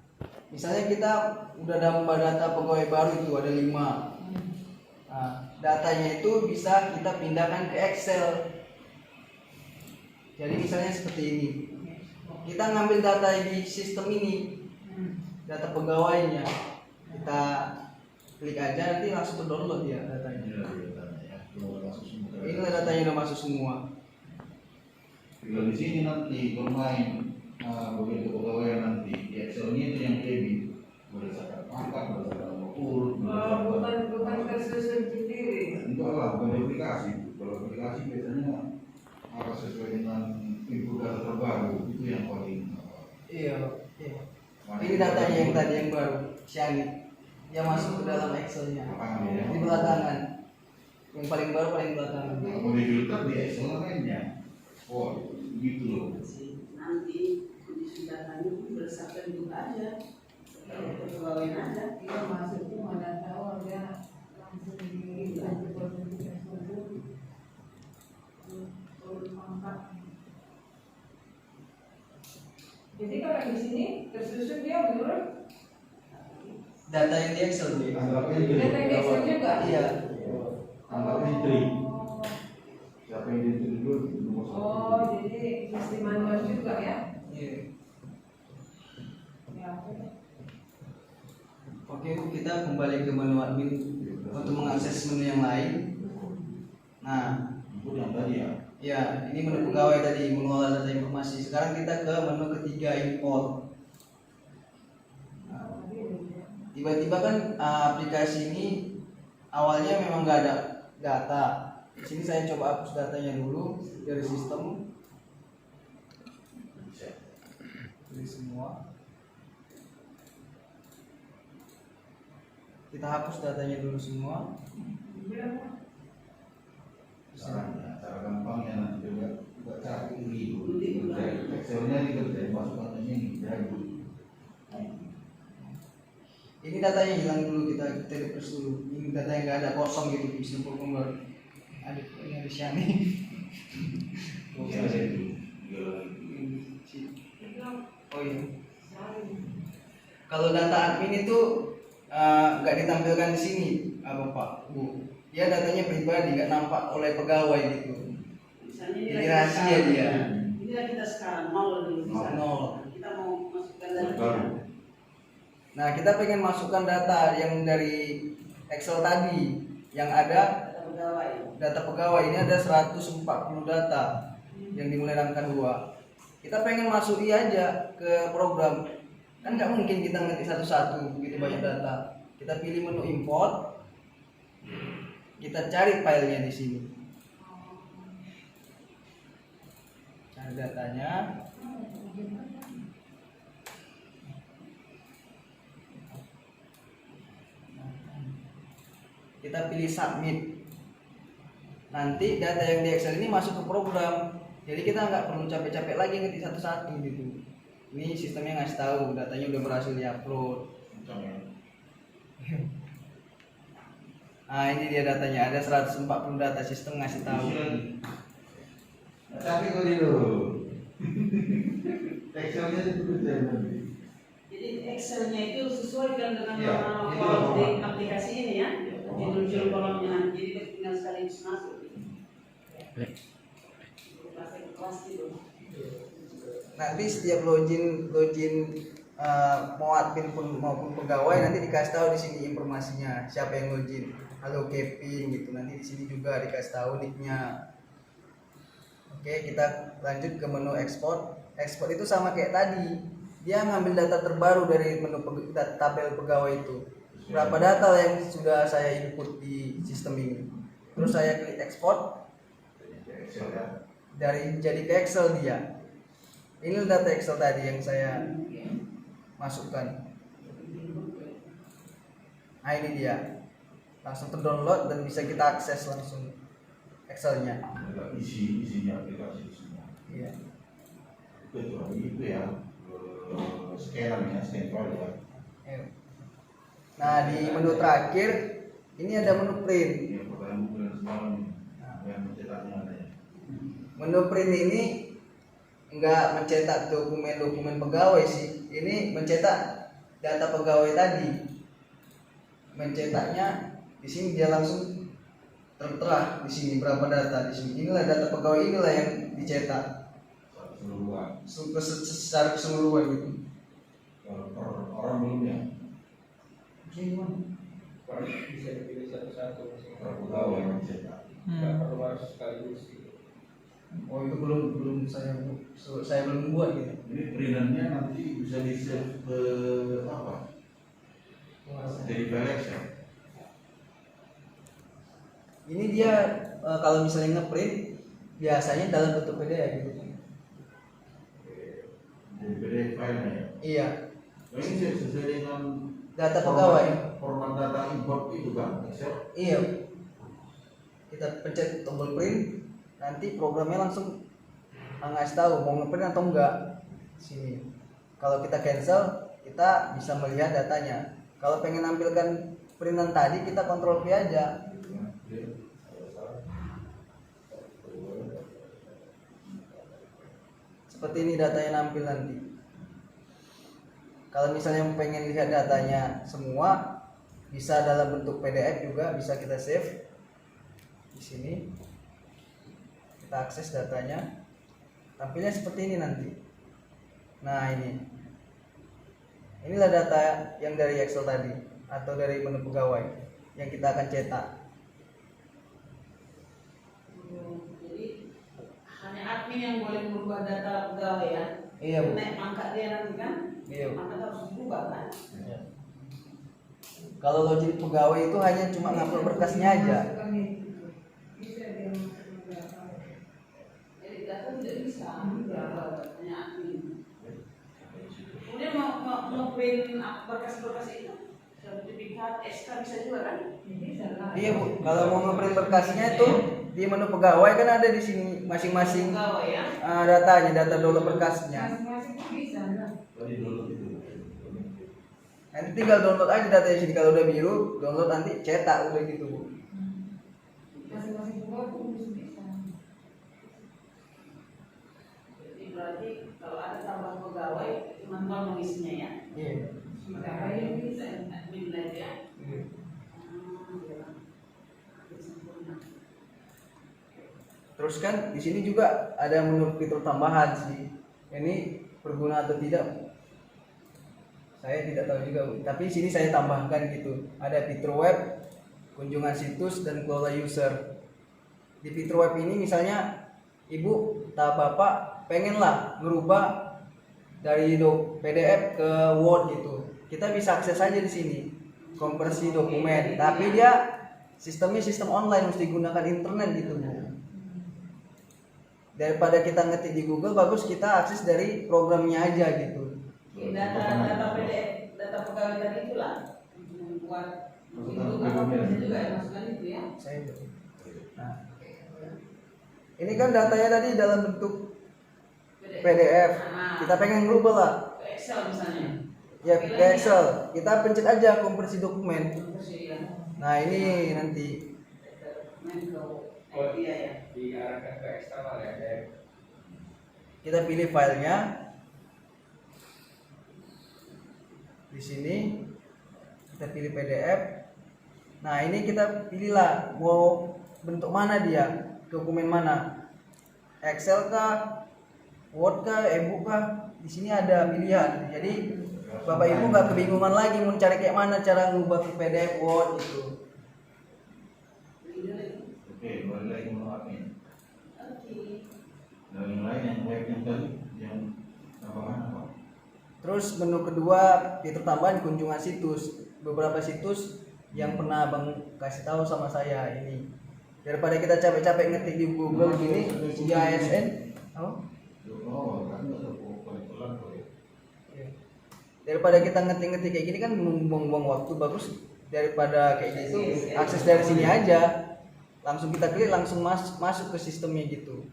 misalnya kita udah nambah data pegawai baru itu ada 5. Nah, datanya itu bisa kita pindahkan ke Excel. Jadi misalnya seperti ini, kita ngambil data di sistem ini, data pegawainya, kita klik aja nanti langsung terdownload ya datanya. Inilah datanya udah masuk semua. Tinggal di sini nanti bermain begitu pegawai nanti di Excel-nya itu yang KB berdasarkan pangkat, berdasarkan urut, Bukan tersusun sendiri. itu adalah verifikasi. Kalau verifikasi biasanya harus sesuai dengan input data terbaru itu yang paling Iya. Ini datanya yang tadi yang baru, Siani. Dia masuk ke dalam Excel-nya. Di belakangan. Yang paling baru paling belakangan. Mau difilter di Excel lainnya. Oh, gitu loh. Nanti kondisi datanya pun berdasarkan itu aja. Kalau pegawai aja. Kita masuk itu mana tahu dia langsung di jadi kalau di sini tersusun dia menurut Data yang di Excel nih. Anggapnya data yang di Excel juga. Iya. Anggapnya entry. Siapa yang di entry dulu? Nomor satu. Oh, jadi mesti manual juga ya? Iya. Ya, oke. Oke, kita kembali ke menu admin untuk mengakses menu yang lain. Nah, Itu yang tadi ya. ya ini menu pegawai tadi mengelola data informasi. Sekarang kita ke menu ketiga import. Nah, tiba-tiba kan aplikasi ini awalnya memang nggak ada data. Di sini saya coba hapus datanya dulu dari sistem. Pilih semua. Kita hapus datanya dulu semua. Cara gampangnya nanti juga cari dulu. Excelnya dikerjain masukkan ini jadi. Ini datanya hilang dulu, kita refresh dulu. Ini data yang nggak ada, kosong gitu, bisa kembali. Ini ada Shani. Oh iya. Kalau data admin itu nggak ditampilkan di sini, apa Pak, Bu? Dia datanya pribadi, nggak nampak oleh pegawai gitu. Misalnya Ini rahasia dia. Inilah kita sekarang 0 dulu misalnya. 0. Kita mau masukkan data. Baru. Nah, kita pengen masukkan data yang dari Excel tadi, yang ada Data pegawai. data pegawai ini ada 140 data yang dimulai rangkaian 2. Kita pengen masuki aja ke program, kan nggak mungkin kita ngetik satu-satu begitu banyak data. Kita pilih menu import, kita cari filenya di sini, cari datanya. Kita pilih submit. Nanti data yang di Excel ini masuk ke program, jadi kita nggak perlu capek-capek lagi ngetik satu-satu gitu. Ini sistemnya ngasih tahu datanya udah berhasil diupload. Nah ini dia datanya, ada 140 data, sistem ngasih tahu. Tapi kok dulu. Excelnya itu nanti. Jadi Excelnya itu sesuaikan dengan Iya, nama itu kolom apa? di aplikasi ini ya, judul kolomnya. Jadi kita tinggal sekaligus masuk. Masuk kelas itu. Nanti setiap login mau admin pun maupun pegawai nanti dikasih tahu di sini informasinya siapa yang login. Halo Kevin gitu. Nanti di sini juga dikasih tahu nicknya. Oke, kita lanjut ke menu export. Export itu sama kayak tadi. Dia ngambil data terbaru dari menu tabel pegawai itu. Berapa data yang sudah saya input di sistem ini. Terus saya klik export. Excel ya. Dari jadi ke Excel dia. Ini data Excel tadi yang saya masukkan. Nah ini dia. Langsung terdownload dan bisa kita akses langsung Excelnya. Isinya aplikasi semua. Iya. Kecuali itu ya, scanner ya, scan ya. Nah di menu terakhir ini ada menu print. Ini pertanyaan bulan semalam nih, yang mencetaknya ada ya. Menu print ini enggak mencetak dokumen-dokumen pegawai sih. Ini mencetak data pegawai tadi. Mencetaknya di sini dia langsung tertera di sini berapa data di sini. Inilah data pegawai, inilah yang dicetak Keseluruhan. secara keseluruhan gitu. Kalau per orang belum ya, Bisa dipilih satu-satu. per pegawai yang mencetak. Nggak perlu harus sekaligus gitu. Oh itu belum saya belum buat gitu. Ini perintannya nanti bisa di save ke apa? Jadi file Excel. Ini dia kalau misalnya ngeprint biasanya dalam bentuk PDF gitu. Jadi PDF filenya ya. Iya, Nah, ini sesuai dengan data pegawai. format data import itu kan Excel. Iya. Kita pencet tombol print, nanti programnya langsung ngasih tahu mau ngeprint atau enggak. Sini. Kalau kita cancel, kita bisa melihat datanya. Kalau pengen nampilkan printan tadi, kita kontrol V aja. Seperti ini datanya nampil nanti. Kalau misalnya pengen lihat datanya semua, bisa dalam bentuk PDF juga, bisa kita save di sini. Kita akses datanya, tampilnya seperti ini nanti. Nah ini, inilah data yang dari Excel tadi atau dari menu pegawai yang kita akan cetak. Jadi hanya admin yang boleh merubah data pegawai ya. Iya Bu. Naik pangkat dia nanti kan. Iya Bu. Pangkat harus berubah kan. Kalau login pegawai itu hanya cuma ngupload berkasnya aja. Jadi data tidak bisa berubah hanya admin. Kemudian mau print berkas-berkas itu sertifikat SK bisa juga kan? Iya Bu. Kalau mau ngeprint berkasnya itu di menu pegawai kan ada di sini masing-masing Pegawai ya. datanya, data download berkasnya. Tadi dulu itu. Nanti tinggal download aja datanya sini. Kalau udah biru, download nanti cetak udah gitu Bu. Masing-masing pegawai pun bisa. Jadi berarti kalau ada tambah pegawai manual mengisinya ya. Iya. Pegawai yang bisa. Admin lagi ya. Iya. Terus kan di sini juga ada menu fitur tambahan sih. Ini berguna atau tidak? Saya tidak tahu juga, Bu. Tapi di sini saya tambahkan gitu. Ada fitur web, kunjungan situs dan kelola user. Di fitur web ini misalnya Ibu atau Bapak pengenlah merubah dari PDF ke Word gitu. Kita bisa akses aja di sini. konversi dokumen, tapi dia sistemnya sistem online, mesti gunakan internet gitu Bu. Daripada kita ngetik di Google, bagus kita akses dari programnya aja gitu. Data PDF, data pegawai tadi itulah untuk membuat itu apa bisa juga ya masukkan itu ya. Nah, ini kan datanya tadi dalam bentuk PDF. Kita pengen global lah. Ke Excel misalnya. Ya ke Excel. Kita pencet aja konversi dokumen. Konversi ya. Nah ini nanti Main ke IT ya. diarahkan ke eksternal ya. kita pilih filenya. Di sini kita pilih PDF. Nah ini kita pilihlah mau bentuk mana dia, dokumen mana, Excel kah, Word kah, e-book kah. Di sini ada pilihan. Jadi Bapak Ibu nggak kebingungan lagi mau cari kayak mana cara ngubah ke PDF, Word gitu. Oke, balik lagi ke admin. Dan yang lain yang web yang tadi yang apa? Terus menu kedua fitur tambahan kunjungan situs. Beberapa situs yang pernah Bang kasih tahu sama saya ini. Daripada kita capek-capek ngetik di Google gini, ISN, apa? Oh, kan ada pelan Daripada kita ngetik-ngetik kayak gini kan buang-buang waktu, bagus daripada kayak gitu akses dari sini aja. Langsung kita klik langsung masuk ke sistemnya gitu.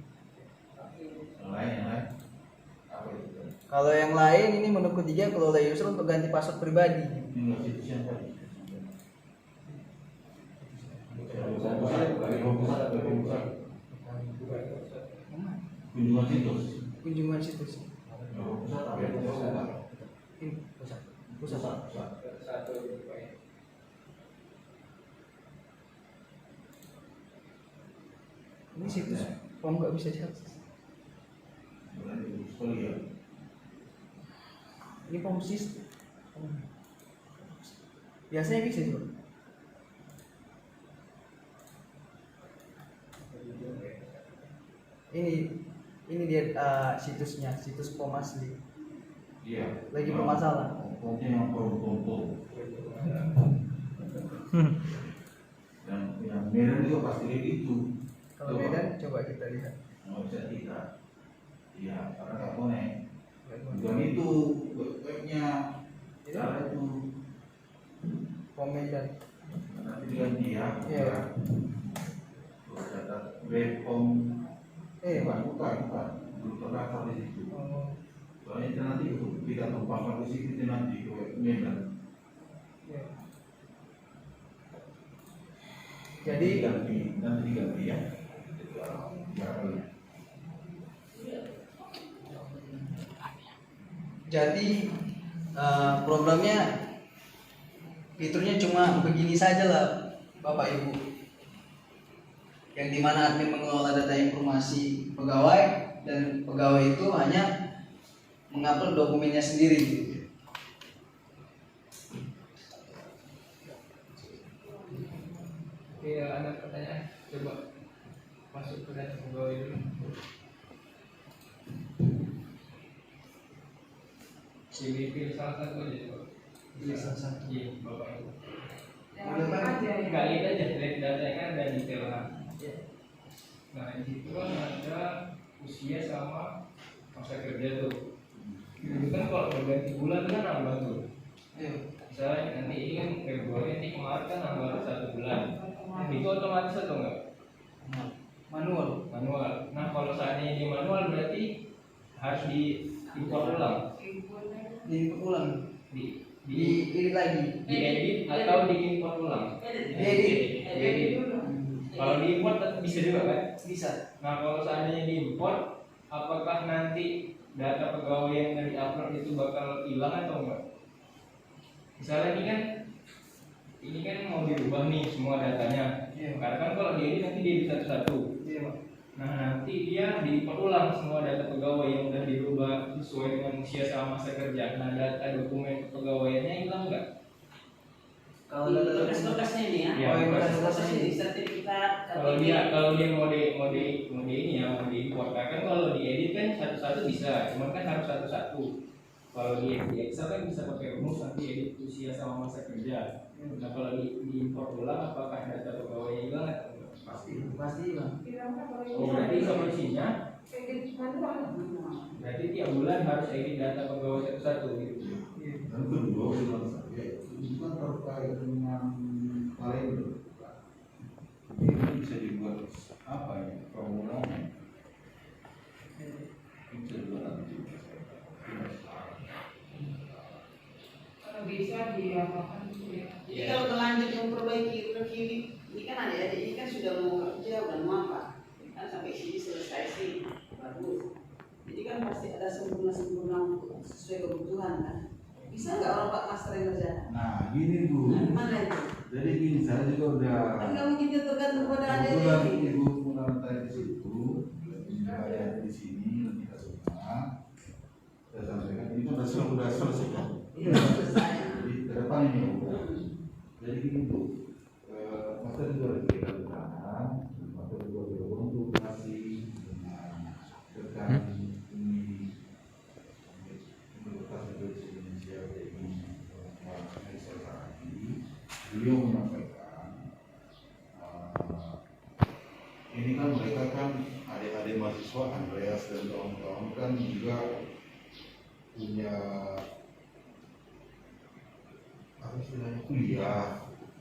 Yang lain. Apa itu? Kalau yang lain ini menu ketiga kelola user untuk ganti password pribadi. Ini situs yang tadi. Kunjungan situs. Kunjungan situs. Ini pusat. Ini situs form nggak bisa diakses. Ini form sistem. Biasanya bisa juga. Ini dia situsnya, situs form asli. Iya. Lagi bermasalah. Formnya yang perlu Dan yang Medan juga pasti itu. Kalau Medan coba kita lihat. Nggak bisa kita. Iya, karena nggak connect. Bukan itu webnya. Cara itu. Form Medan. Nanti diganti ya. Iya. Terus ada web form. Bukan. Belum terdaftar di situ. Oh, Soalnya itu nanti kita tumpahkan ke situ itu nanti ke web Medan. iya. Jadi nanti diganti ya. Itu caranya. Jadi programnya fiturnya cuma begini saja lah Bapak Ibu. Yang dimana admin mengelola data informasi pegawai dan pegawai itu hanya mengupload dokumennya sendiri gitu. Iya, ada pertanyaan. Coba masuk ke data pegawai dulu. Pilih salah satu aja coba. Pilih salah satu. Iya, Bapak Ibu. Yang aja ya. Enggak lihat aja dari datanya kan ada detail kan. Iya. Nah, di situ kan ada usia sama masa kerja tuh. Itu kan kalau berganti bulan kan nambah tuh. Iya. Misalnya nanti ini kan Februari, nanti kemarin kan nambah 1 bulan. Itu otomatis atau enggak? Manual. Manual. Nah, kalau seandainya di manual berarti harus diimport ulang. Diinput ulang. Di Diedit lagi. diedit atau diimport ulang. Diedit. Diedit. Kalau diimport tetap bisa juga kan? Bisa. Nah, kalau seandainya diimport, apakah nanti data pegawai yang dari upload itu bakal hilang atau enggak? Misalnya ini kan mau dirubah nih semua datanya. Iya. Karena kan kalau diedit nanti diedit satu-satu. Iya, Pak. Nah, nanti dia diimport ulang semua data pegawai yang udah dirubah sesuai dengan usia sama masa kerja. Nah, data dokumen kepegawaiannya hilang nggak? Kalau berkas-berkasnya ini ya. Iya, Oh, yang berkas. berkas-berkasnya ini sertifikat Kalau dia mode ini ya, mode import. Nah, kan kalau diedit kan satu-satu bisa, cuman kan harus satu-satu. Kalau di Excel kan bisa pakai rumus nanti edit usia sama masa kerja. Nah kalau di import ulang apakah data pegawai hilang atau enggak? Pasti bang. Kira-kira kalau ini Oh berarti solusinya edit manual. berarti tiap bulan harus edit data pegawai satu-satu gitu. Dan kedua menurut saya itu kan terkait dengan kalender. Ini bisa dibuat apa ya formulannya? Bisa dibuat nanti. Kalau bisa diapakan gitu ya. Jadi kalau terlanjur memperbaiki ini kan adik-adik ini kan sudah mau kerja dan mau apa kan sampai sini selesai sih bagus. Jadi kan pasti ada sempurna untuk sesuai kebutuhan kan. Bisa nggak orang Pak Master yang kerja? Nah gini Bu, Nah, gimana itu? jadi gini saya juga udah Kan nggak mungkin dia tergantung pada kebetulan adik-adik ini. Ibu mengantar di situ, saya di sini nanti kita semua saya sampaikan ini kan sudah selesai kan? Iya selesai. Jadi ke depan ini Bu. Jadi gini Bu, Master juga diberikan keterangan, Master juga berhubung untuk masih dengan rekan ini Universitas Indonesia ini beliau menyampaikan ini kan mereka kan adik-adik mahasiswa Andreas dan kawan-kawan kan juga punya apa istilahnya kuliah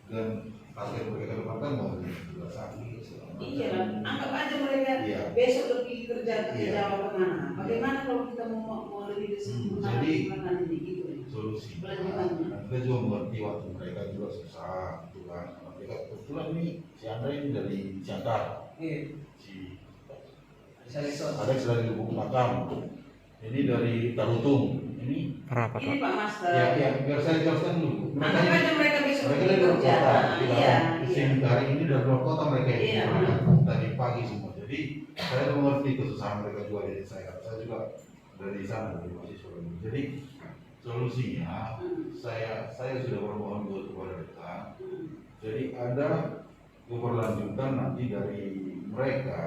dan target mereka ke depan kan mau juga sakit segala macam. Iya, anggap aja mereka Iya. besok lebih kerja ke Iya. Jawa kemana? Bagaimana kalau kita mau lebih sempurna Jadi, gimana ini gitu? Solusi Kelanjutannya. kita juga mengerti waktu mereka juga susah gitu kan. Mereka kebetulan ini si Andre ini dari Siantar, Iya. si Saleson. ada yang dari Lubuk Makam, ini dari Tarutung, ini Ini Pak Master. ya biar saya jelaskan dulu. Anggap aja mereka besok mereka lebih dari luar kerja. kota, Iya. Sini hari ini dari luar kota mereka ini Iya. tadi pagi semua. Jadi saya mengerti kesusahan mereka juga dari saya juga dari sana dari mahasiswa ini. Jadi solusinya saya sudah bermohon juga kepada mereka. Jadi ada keberlanjutan nanti dari mereka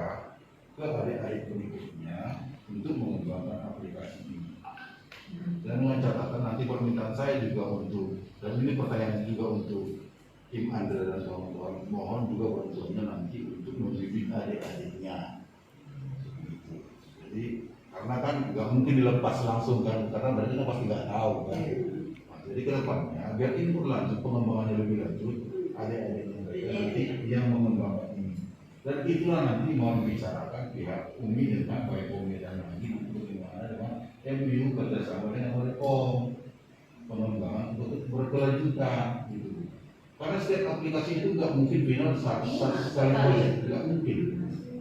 ke adik-adik berikutnya untuk mengembangkan aplikasi ini. Dan dengan catatan nanti permintaan saya juga untuk, dan ini pertanyaan juga untuk tim Andre dan kawan-kawan, mohon juga bantuannya nanti untuk membimbing adik-adiknya. Gitu. Jadi karena kan nggak mungkin dilepas langsung kan, karena mereka kan pasti nggak tahu kan. Nah, jadi ke depannya biar ini berlanjut pengembangannya lebih lanjut, adik-adiknya mereka nanti yang mengembangkan ini. Dan itulah nanti mau dibicarakan pihak UMI dengan baik UMI dan lagi bagaimana dengan MBU kerjasama dengan Telkom pengembangan untuk berkelanjutan gitu. Karena setiap aplikasi itu nggak mungkin final saling project, nggak mungkin.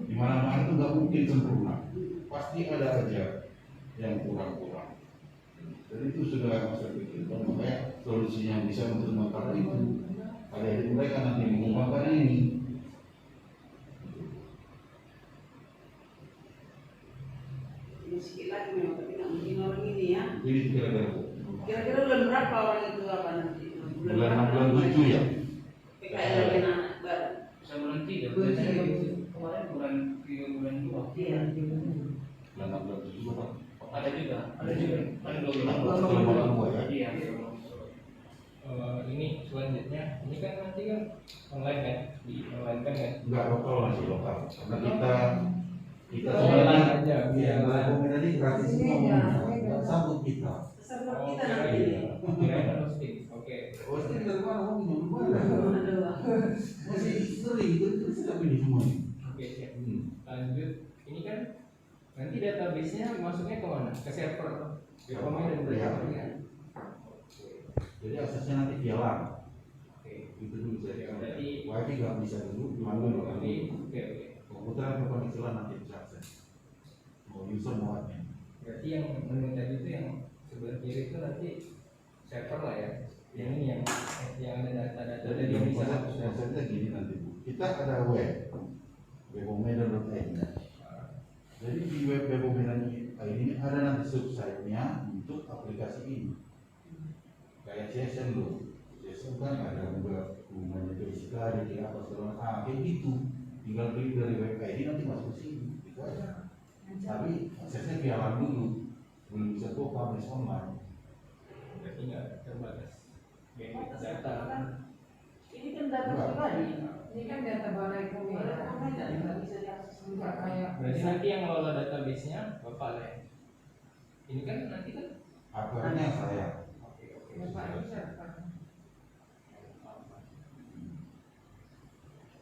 Di mana-mana itu nggak mungkin sempurna. Pasti ada aja yang kurang-kurang. Dan itu sudah saya pikirkan, makanya solusinya yang bisa untuk mengangkat itu adik-adik mereka nanti mengembangkan ini. Ini sedikit lagi memang, tapi nggak mungkin orang ini ya. Jadi itu kira-kira Kira-kira bulan berapa orang itu apa nanti? bulan 6 bulan 7 ya. PKL lagi anak baru. Bisa berhenti ya. Bulan Biasanya tiga. gitu. Kemarin bulan 3 bulan 2. Iya. Bulan 6 bulan 7 Pak. Ada juga. Ada juga. Kan 2 bulan. Setelah makan dua ya. Iya. Ini selanjutnya, ini kan nanti kan online kan, di online kan ya. Enggak lokal masih lokal. Karena kita Online sebenarnya aja. iya, rekomendasi tadi gratis semua nggak sanggup kita. Server Oh, kita nanti. kirain hosting. Oke. Oh, ini dari mana kamu minum mana? Aduh. Masih sering itu sudah pilih semua. Oke, siap. Lanjut. Ini kan nanti database-nya masuknya ke mana? Ke server. Di komen dan Iya. berikutnya. Jadi aksesnya nanti via LAN. Oke. Itu dulu saya. Berarti Wifi nggak bisa dulu, manual nanti dulu. oke. Komputer yang terkoneksi LAN nanti bisa akses. Mau user mau admin. Berarti yang menu tadi itu yang sebelah kiri itu nanti server lah ya. Yang ini yang ada data-data Jadi dari yang bisa konsepnya gini nanti Bu. Kita ada web webomedan.id. Jadi di web webomedan.id ini ada nanti subsite-nya untuk aplikasi ini. Kayak CSN loh. CSN kan ada juga hubungannya ke ISK, ada apa segala macam. Kayak gitu. Tinggal klik dari web ID nanti masuk ke sini. Itu aja. Tapi aksesnya via LAN dulu. Belum bisa tuh publish online. Berarti nggak terbatas. Data kan ini kan data pribadi. Ini kan data balai pemilihan. Nggak bisa diakses juga kayak. Berarti nanti yang ngelola database-nya Bapak lah ya? Ini kan nanti kan Akhirnya saya. Bapak ini siapa?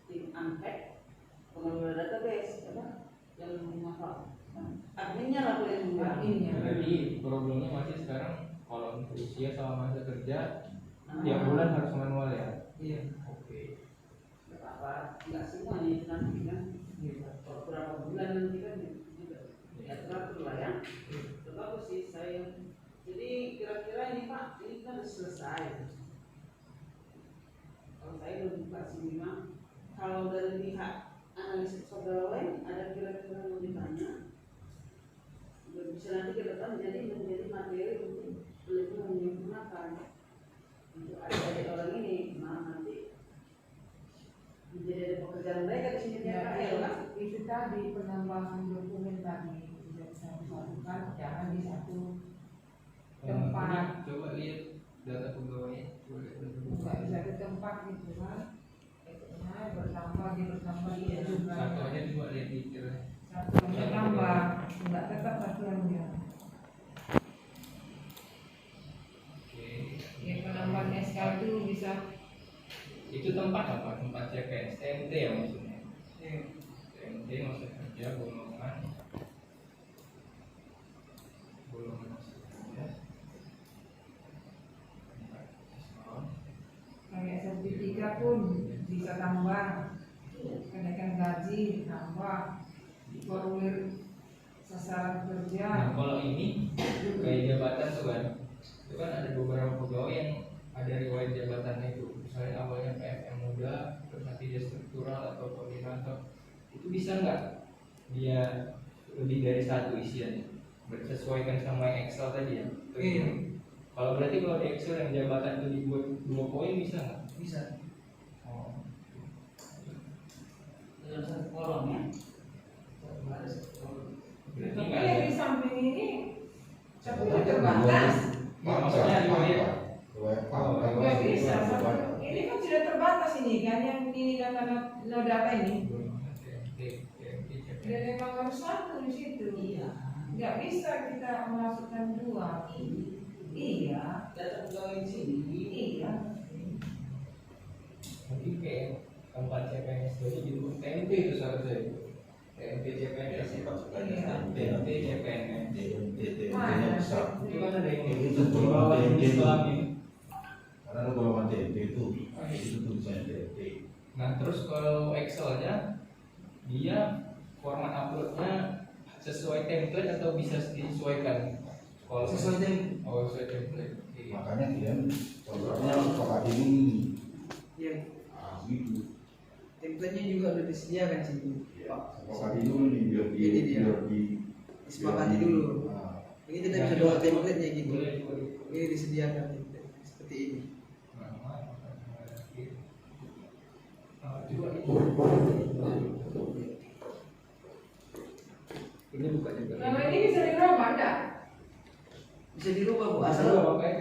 Tim angket pengelola database apa yang apa adminnya lah boleh juga. Berarti problemnya masih sekarang kalau untuk usia sama masa kerja tiap bulan harus manual ya? Iya. Oke. Nggak apa nggak semua nih nanti kan. Kalau berapa bulan nanti kan juga ya teratur lah ya. Bagus sih saya. Jadi kira-kira ini Pak, ini kan sudah selesai. Kalau saya belum buka sih Pak. Kalau dari pihak analisis pegawai ada kira-kira mau ditanya, bisa nanti ke depan menjadi materi untuk lebih menyempurnakan untuk adik-adik orang ini. Nah nanti menjadi ada pekerjaan mereka di sini Ya, ya kan? itu tadi penambahan dokumen tadi tidak bisa disatukan, jangan di satu tempat, Coba lihat data pegawainya. nggak bisa ke tempat gitu kan. Nah, bertambah Iya, juga. Satu aja coba lihat detailnya. Satu yang tambah, nggak tetap satuannya. Oke. Ya penambahan SK itu bisa Itu tempat apa? Tempat CPNS, TMT ya maksudnya? Iya. TMT maksud kerja golongan maksud kerja. kayak sertifikat pun bisa tambah, kenaikan gaji tambah, formulir sasaran kerja. Nah kalau ini kayak jabatan tuh kan, itu kan ada beberapa pegawai yang ada riwayat jabatannya itu. Misalnya awalnya PFM muda, terus nanti dia struktural atau koordinator. Itu bisa nggak dia lebih dari satu isiannya? Bersesuaikan sama yang Excel tadi ya? Iya. Kalau berarti kalau di Excel yang jabatan itu dibuat 2 poin bisa nggak? Bisa. Oh. Dalam satu kolom ya. Ada satu kolom. Berarti Tapi nggak yang ada. di samping ini satunya terbatas, Ya, maksudnya riwayat. nggak bisa. Ini kan sudah terbatas ini kan, yang ini data no data ini. Dan memang harus satu di situ. Iya. Nggak bisa kita memasukkan dua. Iya. Data pegawai di sini. Iya. Mungkin kayak tempat CPNS jadi gitu TMT itu seharusnya itu TMT CPNS TMT CPNS itu kan ada yang Itu golongan TNT itu. Islam ini. Karena ada golongan TNT itu tulisannya TNT. Nah terus kalau Excelnya dia format uploadnya sesuai template atau bisa disesuaikan? Kalau Sesuai template. Oh sesuai template. Iya. Makanya kalian programnya harus pakai ini. Iya. Gitu. Template-nya juga udah disediakan situ. Sepakati dulu nih biar Ini dia. Disepakati dulu. Nah, Ini kita bisa bawa template-nya gitu. Boleh boleh. Ini disediakan template seperti ini. Ini buka juga. Kalau ini bisa dirubah enggak? Bisa dirubah Bu, Bisa asal dirubah, Pak.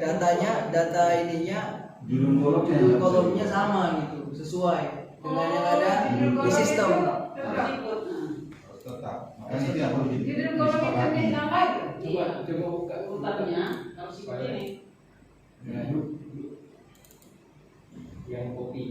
data ininya judul judul kolomnya sama gitu, sesuai dengan yang ada di sistem. Tetap. harus tetap. Makanya itu yang perlu Judul kolom disepakati. internet yang lain. Coba buka Urutannya kalau seperti ini. Nah, yang kopi.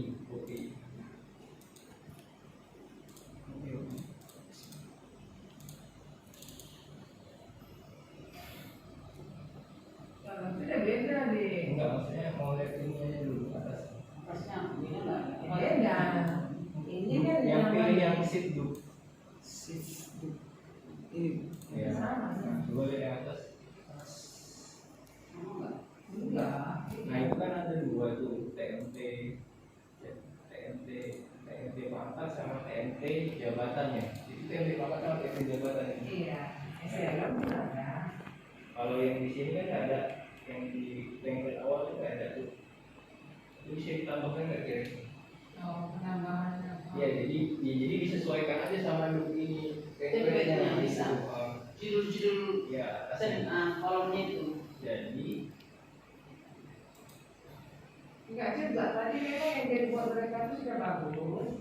Kalau tidak beda deh. Enggak, maksudnya mau lihat ini aja dulu atas. Atasnya ini lah. Beda. Ini kan Yang pilih yang namanya seat dulu. Ini Ya. sama. Coba lihat yang atas. sama enggak? Enggak. Nah itu kan ada dua tuh TMT pangkat sama TMT jabatannya. Itu TMT pangkat sama TMT jabatannya. Iya. SLM pun ada. Kalau yang di sini kan ada, yang di template awal itu ada tuh. Itu bisa ditambahkan nggak kira-kira? Oh, penambahan apa? Ya jadi disesuaikan aja sama look ini. Template-nya bisa. Uh, Judul-judul ya atasnya. kolomnya itu. Jadi Enggak juga, tadi memang yang jadi buat mereka itu sudah bagus.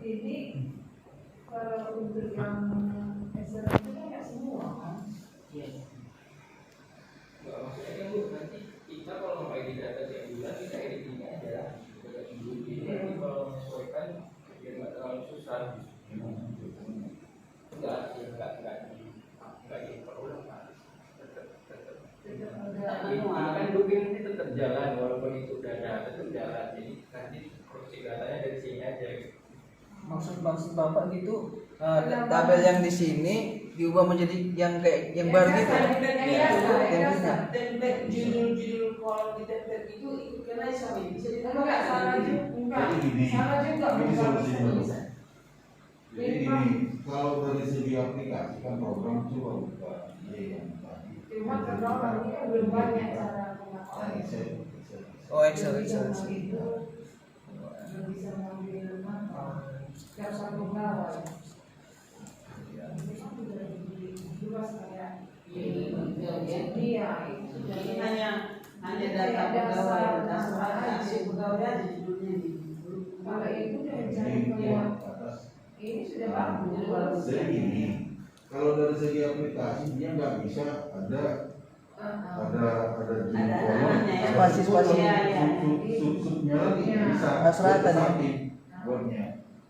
Ini kalau untuk yang SR itu kan nggak semua kan? Nggak, maksudnya kan Bu, nanti kita kalau mau edit data tiap bulan kita editingnya aja kita tunggu ini nanti kalau menyesuaikan biar nggak terlalu susah. Nggak diperlukan Pak. Tetap ini kan duping ini tetap jalan walaupun itu dana tetap jalan, jadi nanti produksi datanya dari sini aja. Maksud Bapak gitu, tabel yang di sini diubah menjadi yang kayak yang baru gitu. Template judul kolom di template itu kena sama ini bisa Enggak salah juga, enggak Jadi gini, salah juga ini bukan solusinya. bisa. Jadi gini, kalau dari segi aplikasi kan program coba buka yang tadi. Cuma karena orang ini kan belum banyak cara mengapa. Oh, Excel. Itu belum bisa mengambil apa. Setiap satu pegawai. Luas kayak ini. Iya, itu sudah Ini hanya data pegawai, dasar pegawai aja judulnya ini. kalau itu udah mencari Ini keluar. atas. Ini sudah bagus. Jadi gini, kalau dari segi aplikasi dia nggak bisa ada judul kolom, namanya ya. Spasi-spasi. sub-subnya lagi bisa Seratan ya. buatnya.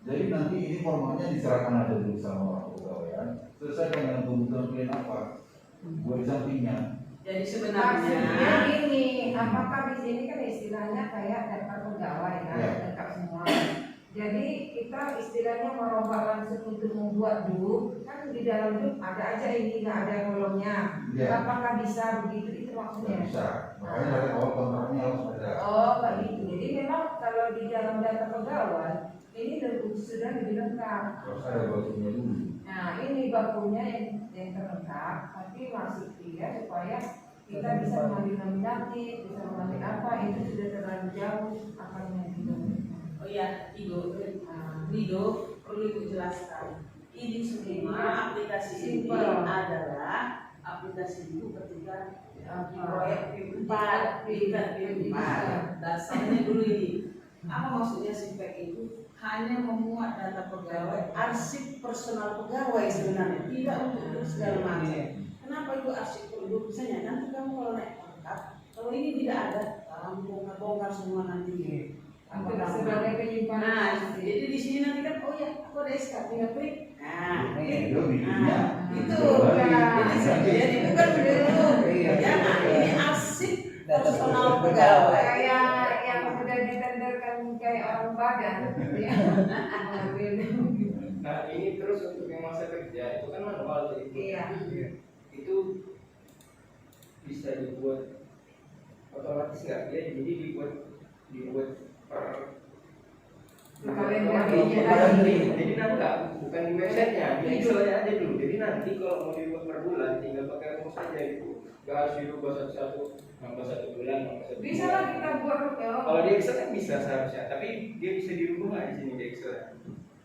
Jadi nanti ini formatnya diserahkan aja dulu sama orang pegawaian. Selesaikan dengan kebutuhan klien apa, buat di sampingnya. Jadi Maksudnya sebenarnya ini, apakah di sini kan istilahnya kayak daftar pegawai kan, Ya. lengkap semua. Jadi kita istilahnya merombak langsung untuk membuat dulu, kan di dalam dulu ada aja ini nggak ada kolomnya. Ya. Apakah bisa begitu itu Nggak maksudnya? bisa. Makanya dari awal kontraknya harus ada. Oh, kayak gitu. Jadi memang kalau di dalam data pegawai ini sudah lebih lengkap. Harus ada bakunya dulu. Nah, ini bakunya yang terlengkap, tapi maksud dia supaya kita bisa mengambil nominatif, bisa mengambil apa, itu sudah terlalu jauh akarnya gitu. oh ya, Rido perlu Ibu jelaskan. Ini semua aplikasi ini Simple. adalah aplikasi dulu ketika di proyek P4, P4. Dasarnya dulu ini. Apa maksudnya Simpek itu? Hanya memuat data pegawai, arsip personal pegawai sebenarnya, tidak untuk segala macam. Kenapa itu arsip perlu? Misalnya nanti kamu kalau naik pangkat, kalau ini tidak ada, kamu bongkar semua nanti. Untuk sebagai penyimpanan. Nah, jadi di sini nanti kan, oh ya, aku ada SK, tinggal klik. Nah, Itu bikinnya. itu jadi bukan dulu. Ya, nah, ini arsip personal pegawai. Kayak yang sudah ditenderkan kayak orang badan, ya. Mengambil. Nah ini terus untuk yang masa kerja itu kan manual jadi Iya. itu bisa dibuat otomatis nggak ya, jadi dibuat per jadi nanti bukan di websitenya, di Excelnya aja dulu. Jadi nanti kalau mau dibuat per bulan tinggal pakai rumus saja itu, nggak harus dirubah satu-satu, nambah 1 bulan, nambah 1 Bisa bulan. lah kita buat Kalau di Excel kan bisa seharusnya, tapi dia bisa dirubah nggak di sini di Excel?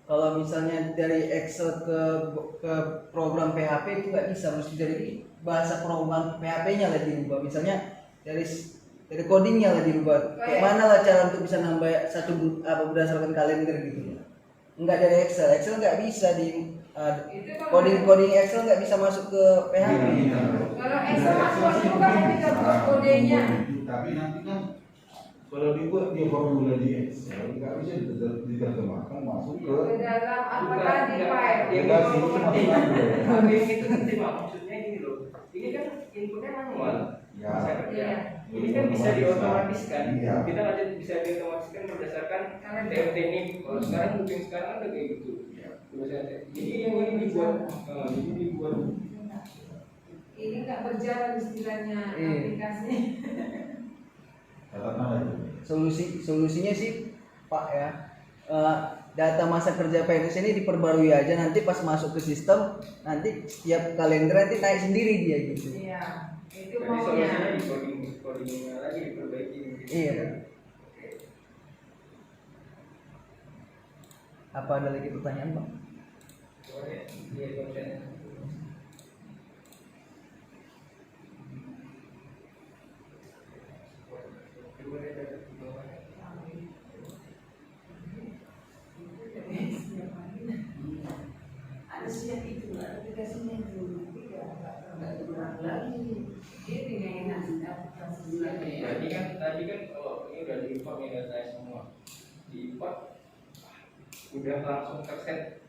Kalau misalnya dari Excel ke program PHP itu nggak bisa, mesti dari bahasa program PHP-nya lah dirubah. Misalnya dari codingnya lah dirubah. Kayak mana lah cara untuk bisa nambah berdasarkan kalender gitu. Enggak dari Excel. Excel nggak bisa di coding Excel nggak bisa masuk ke PHP. Kalau Excel masuk juga kan kita buat kodenya. Tapi nanti kan kalau dibuat dia formula di Excel nggak bisa diterjemahkan masuk ke Ke dalam apa tadi file? Yang Enggak itu sih, cuma penting. manual. Yang itu penting Pak. Maksudnya gini loh. Ini kan inputnya manual. Ya. Masa kerja. Iya. Ini kan bisa diotomatiskan. Iya. Kita aja bisa diotomatiskan berdasarkan TFT ini. Kalau sekarang mungkin sekarang ada kayak gitu. Jadi yang ini dibuat, Ini nggak berjalan istilahnya Iya. aplikasi. Catatan aja. Solusinya sih Pak ya, data masa kerja PNS ini diperbarui aja, nanti pas masuk ke sistem nanti setiap kalender nanti naik sendiri dia gitu. Iya, itu jadi maunya. solusinya di codingnya lagi diperbaiki. Iya. Apa ada lagi pertanyaan Pak? Iya, konsen. Coba deh, tadi kan kalau ini udah diimport nih datanya semua, diimport udah langsung terset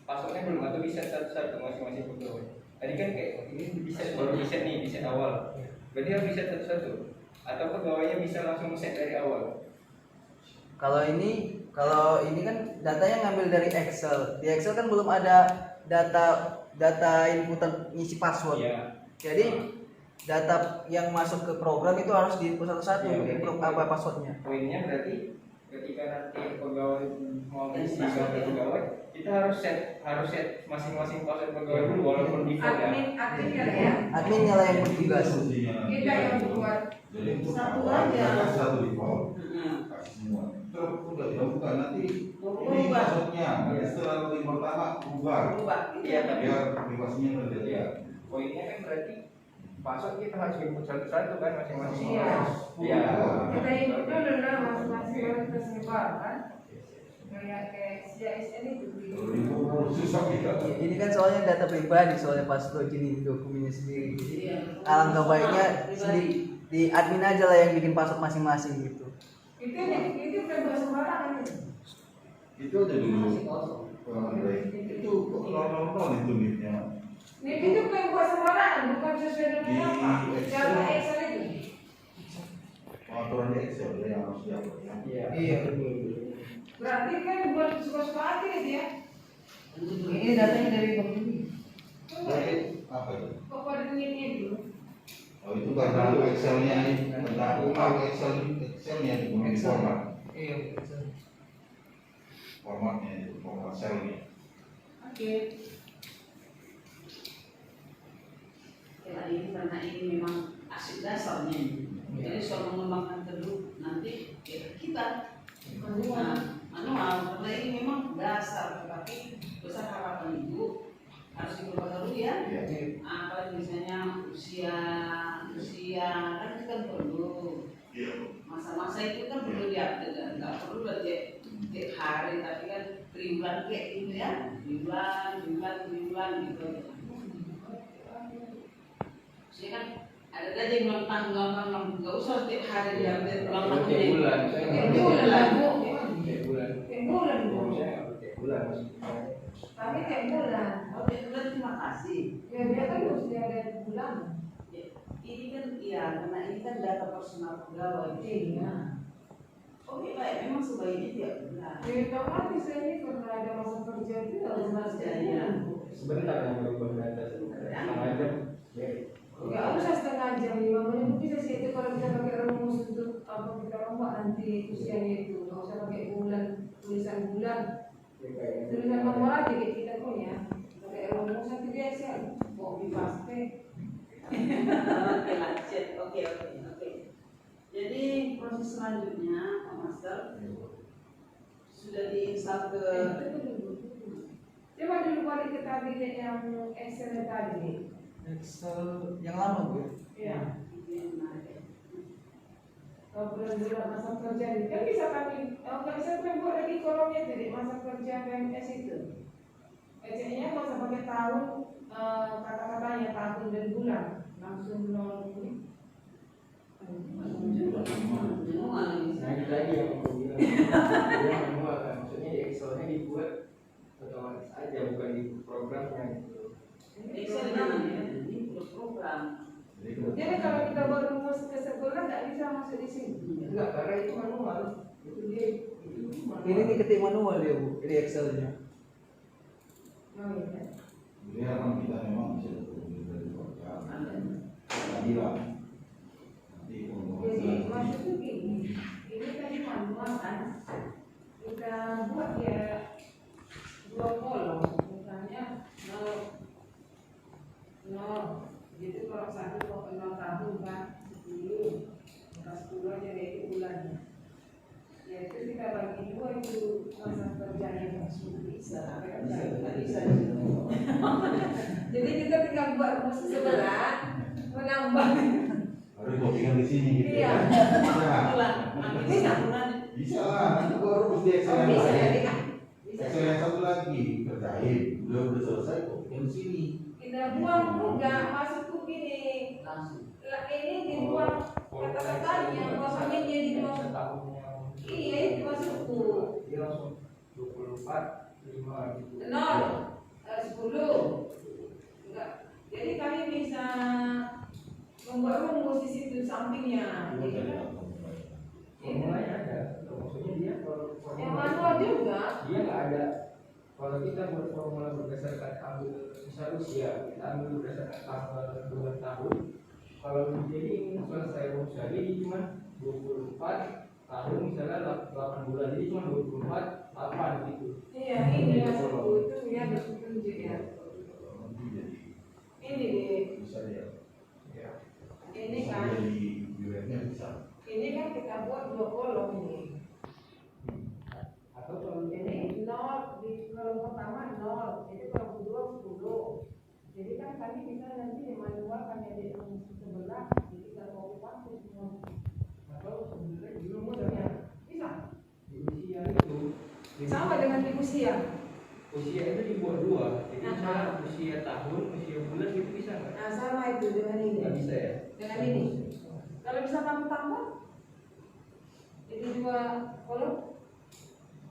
passwordnya belum atau di set satu-satu masing-masing pegawai. Tadi kan kayak ini di set baru di set nih, di set awal. Berarti harus di set satu-satu atau pegawainya bisa langsung set dari awal. Kalau ini kan datanya ngambil dari Excel. Di Excel kan belum ada data inputan ngisi password. Iya. Jadi data yang masuk ke program itu harus diinput satu-satu apa passwordnya. Poinnya berarti ketika nanti pegawai mau ngisi password pegawai, kita harus set masing-masing password pegawai dulu walaupun default ya. Adminnya lah yang bertugas. Kita yang buat Jadi untuk satu awal, aja. kita satu default, kasih semua. Terus udah bukan nanti ini passwordnya, nanti setelah login pertama ubah. Iya, tapi Biar privasinya terjaga. ya poinnya kan berarti password kita harus input satu-satu kan masing-masing. Iya. Iya. Kita input dulu lah masing-masing baru kita sebar kan. Kayak CISN itu. Kalau itu susah kita. Ini kan soalnya data pribadi, soalnya pas login ini dokumennya sendiri. Jadi alangkah baiknya di admin aja lah yang bikin password masing-masing gitu. Itu bukan sembarangan itu. Itu aja dulu. Itu kok nol itu nih-nya. Itu bukan buat sembarangan, bukan sesuai dengan apa. Data Excel itu. Pengaturan di Excel yang harus diatur. Iya. Berarti kan buat suka-suka aja gitu ya. Ini datanya dari Bapak ini. Apa itu? Kok pada ini dulu. Oh itu karena itu Excelnya ini, tentang Excelnya itu belum format. Iya. Formatnya itu format selnya. Oke. Karena ini memang asik dasarnya. Jadi soal mengembangkan kedua nanti kita manual karena ini memang dasar, tetapi besar harapan ibu harus diubah dulu ya. Apa misalnya usia kan kita perlu masa-masa itu kan perlu diupdate kan, nggak perlu tiap hari tapi kan tribulan kayak gitu ya, tribulan gitu. Saya kan ada aja yang ulang tahun nggak usah tiap hari diupdate ulang tahun. Tiap bulan. Tiap bulan lah bu. Tiap bulan. Tiap bulan bu. Tiap bulan. Tapi tiap bulan. Oh tiap bulan terima kasih. Ya dia kan mesti ada bulan. Ini kan ya karena ini kan data personal pegawai. Iya. Oke baik, memang sebaiknya tiap bulan. Ya otomatis ini karena ada masa kerja itu harus masa Kerjanya. Sebentar yang merubah data sebentar. Sama aja. Nggak usah setengah jam, 5 menit bisa sih itu kalau kita pakai rumus untuk apa kita rombak nanti usianya itu. Nggak usah pakai bulan, tulisan bulan. Tulisan nomor aja kayak kita punya. Pakai rumus nanti biasa. Copy paste. Oke lanjut, oke. Jadi proses selanjutnya Pak Master sudah diinstal ke. Coba dulu balik ke tadi yang Excel tadi. Excel yang lama bu. Iya. Kalau bulan-bulan masa kerja ini kan bisa kami, nggak bisa kami buat lagi kolomnya jadi masa kerja PNS itu. Ejeknya nggak usah pakai tahun, kata-katanya tahun dan bulan, langsung nol. Nah itu tadi yang aku bilang. Dia manual kan, maksudnya di Excelnya dibuat otomatis aja bukan di programnya gitu. Excel namanya ini program. Jadi kalau kita buat rumus ke sekolah nggak bisa masuk di sini. Enggak, karena itu manual. Itu dia. Ini diketik manual dia bu, di Excelnya. Oh iya. Jadi memang kita memang bisa dari program. Tadi lah. Nanti Jadi maksudnya gini, ini tadi manual kan, kita buat ya 2 kolom, misalnya 0, jadi kalau 1 mau ke 0 tahun kan 10, maka 10 aja itu bulannya. Ya itu kita bagi 2 itu masa kerjanya bisa. Jadi kita tinggal buat rumus sebelah, menambah. harus copykan di sini gitu. Iya. Bisa. Bisa lah. Nanti gua harus di Excel yang Bisa lain. jadi kan? Excel yang satu lagi kerjain. Udah selesai copykan di sini. Kita buang juga maksudku gini. Langsung. Lah ini dibuang kata-katanya langsung 24 5 gitu. 10. Enggak. Jadi kami bisa membuat rumus di situ sampingnya. Jadi kan Formulanya ada. Maksudnya dia kalau yang manual juga. dia nggak ada. Kalau kita buat formula berdasarkan ambil misal usia, kita ambil berdasarkan tanggal bulan tahun. Kalau jadi ini selesai rumus jadi cuma 24 tahun misalnya 8 bulan, jadi cuma 24 8 gitu. Iya, ini yang itu ya bertunjuk ya. Ini deh. Ya. Ini kan. Ini kan kita buat 2 kolom ini. Atau kalau Ini 0 di kolom pertama 0, jadi kolom kedua 10. Jadi kan kami bisa nanti di manual kan jadi sebelah, jadi kita copy paste semua. atau sebenarnya juga mudahnya Bisa. di usia itu Sama dengan di usia. usia itu dibuat 2. Jadi Aha. misalnya usia tahun, usia bulan gitu bisa nggak? Nah, sama itu dengan ini. Nggak bisa ya? Dengan ini. Kalau bisa kamu tambah, jadi 2 kolom,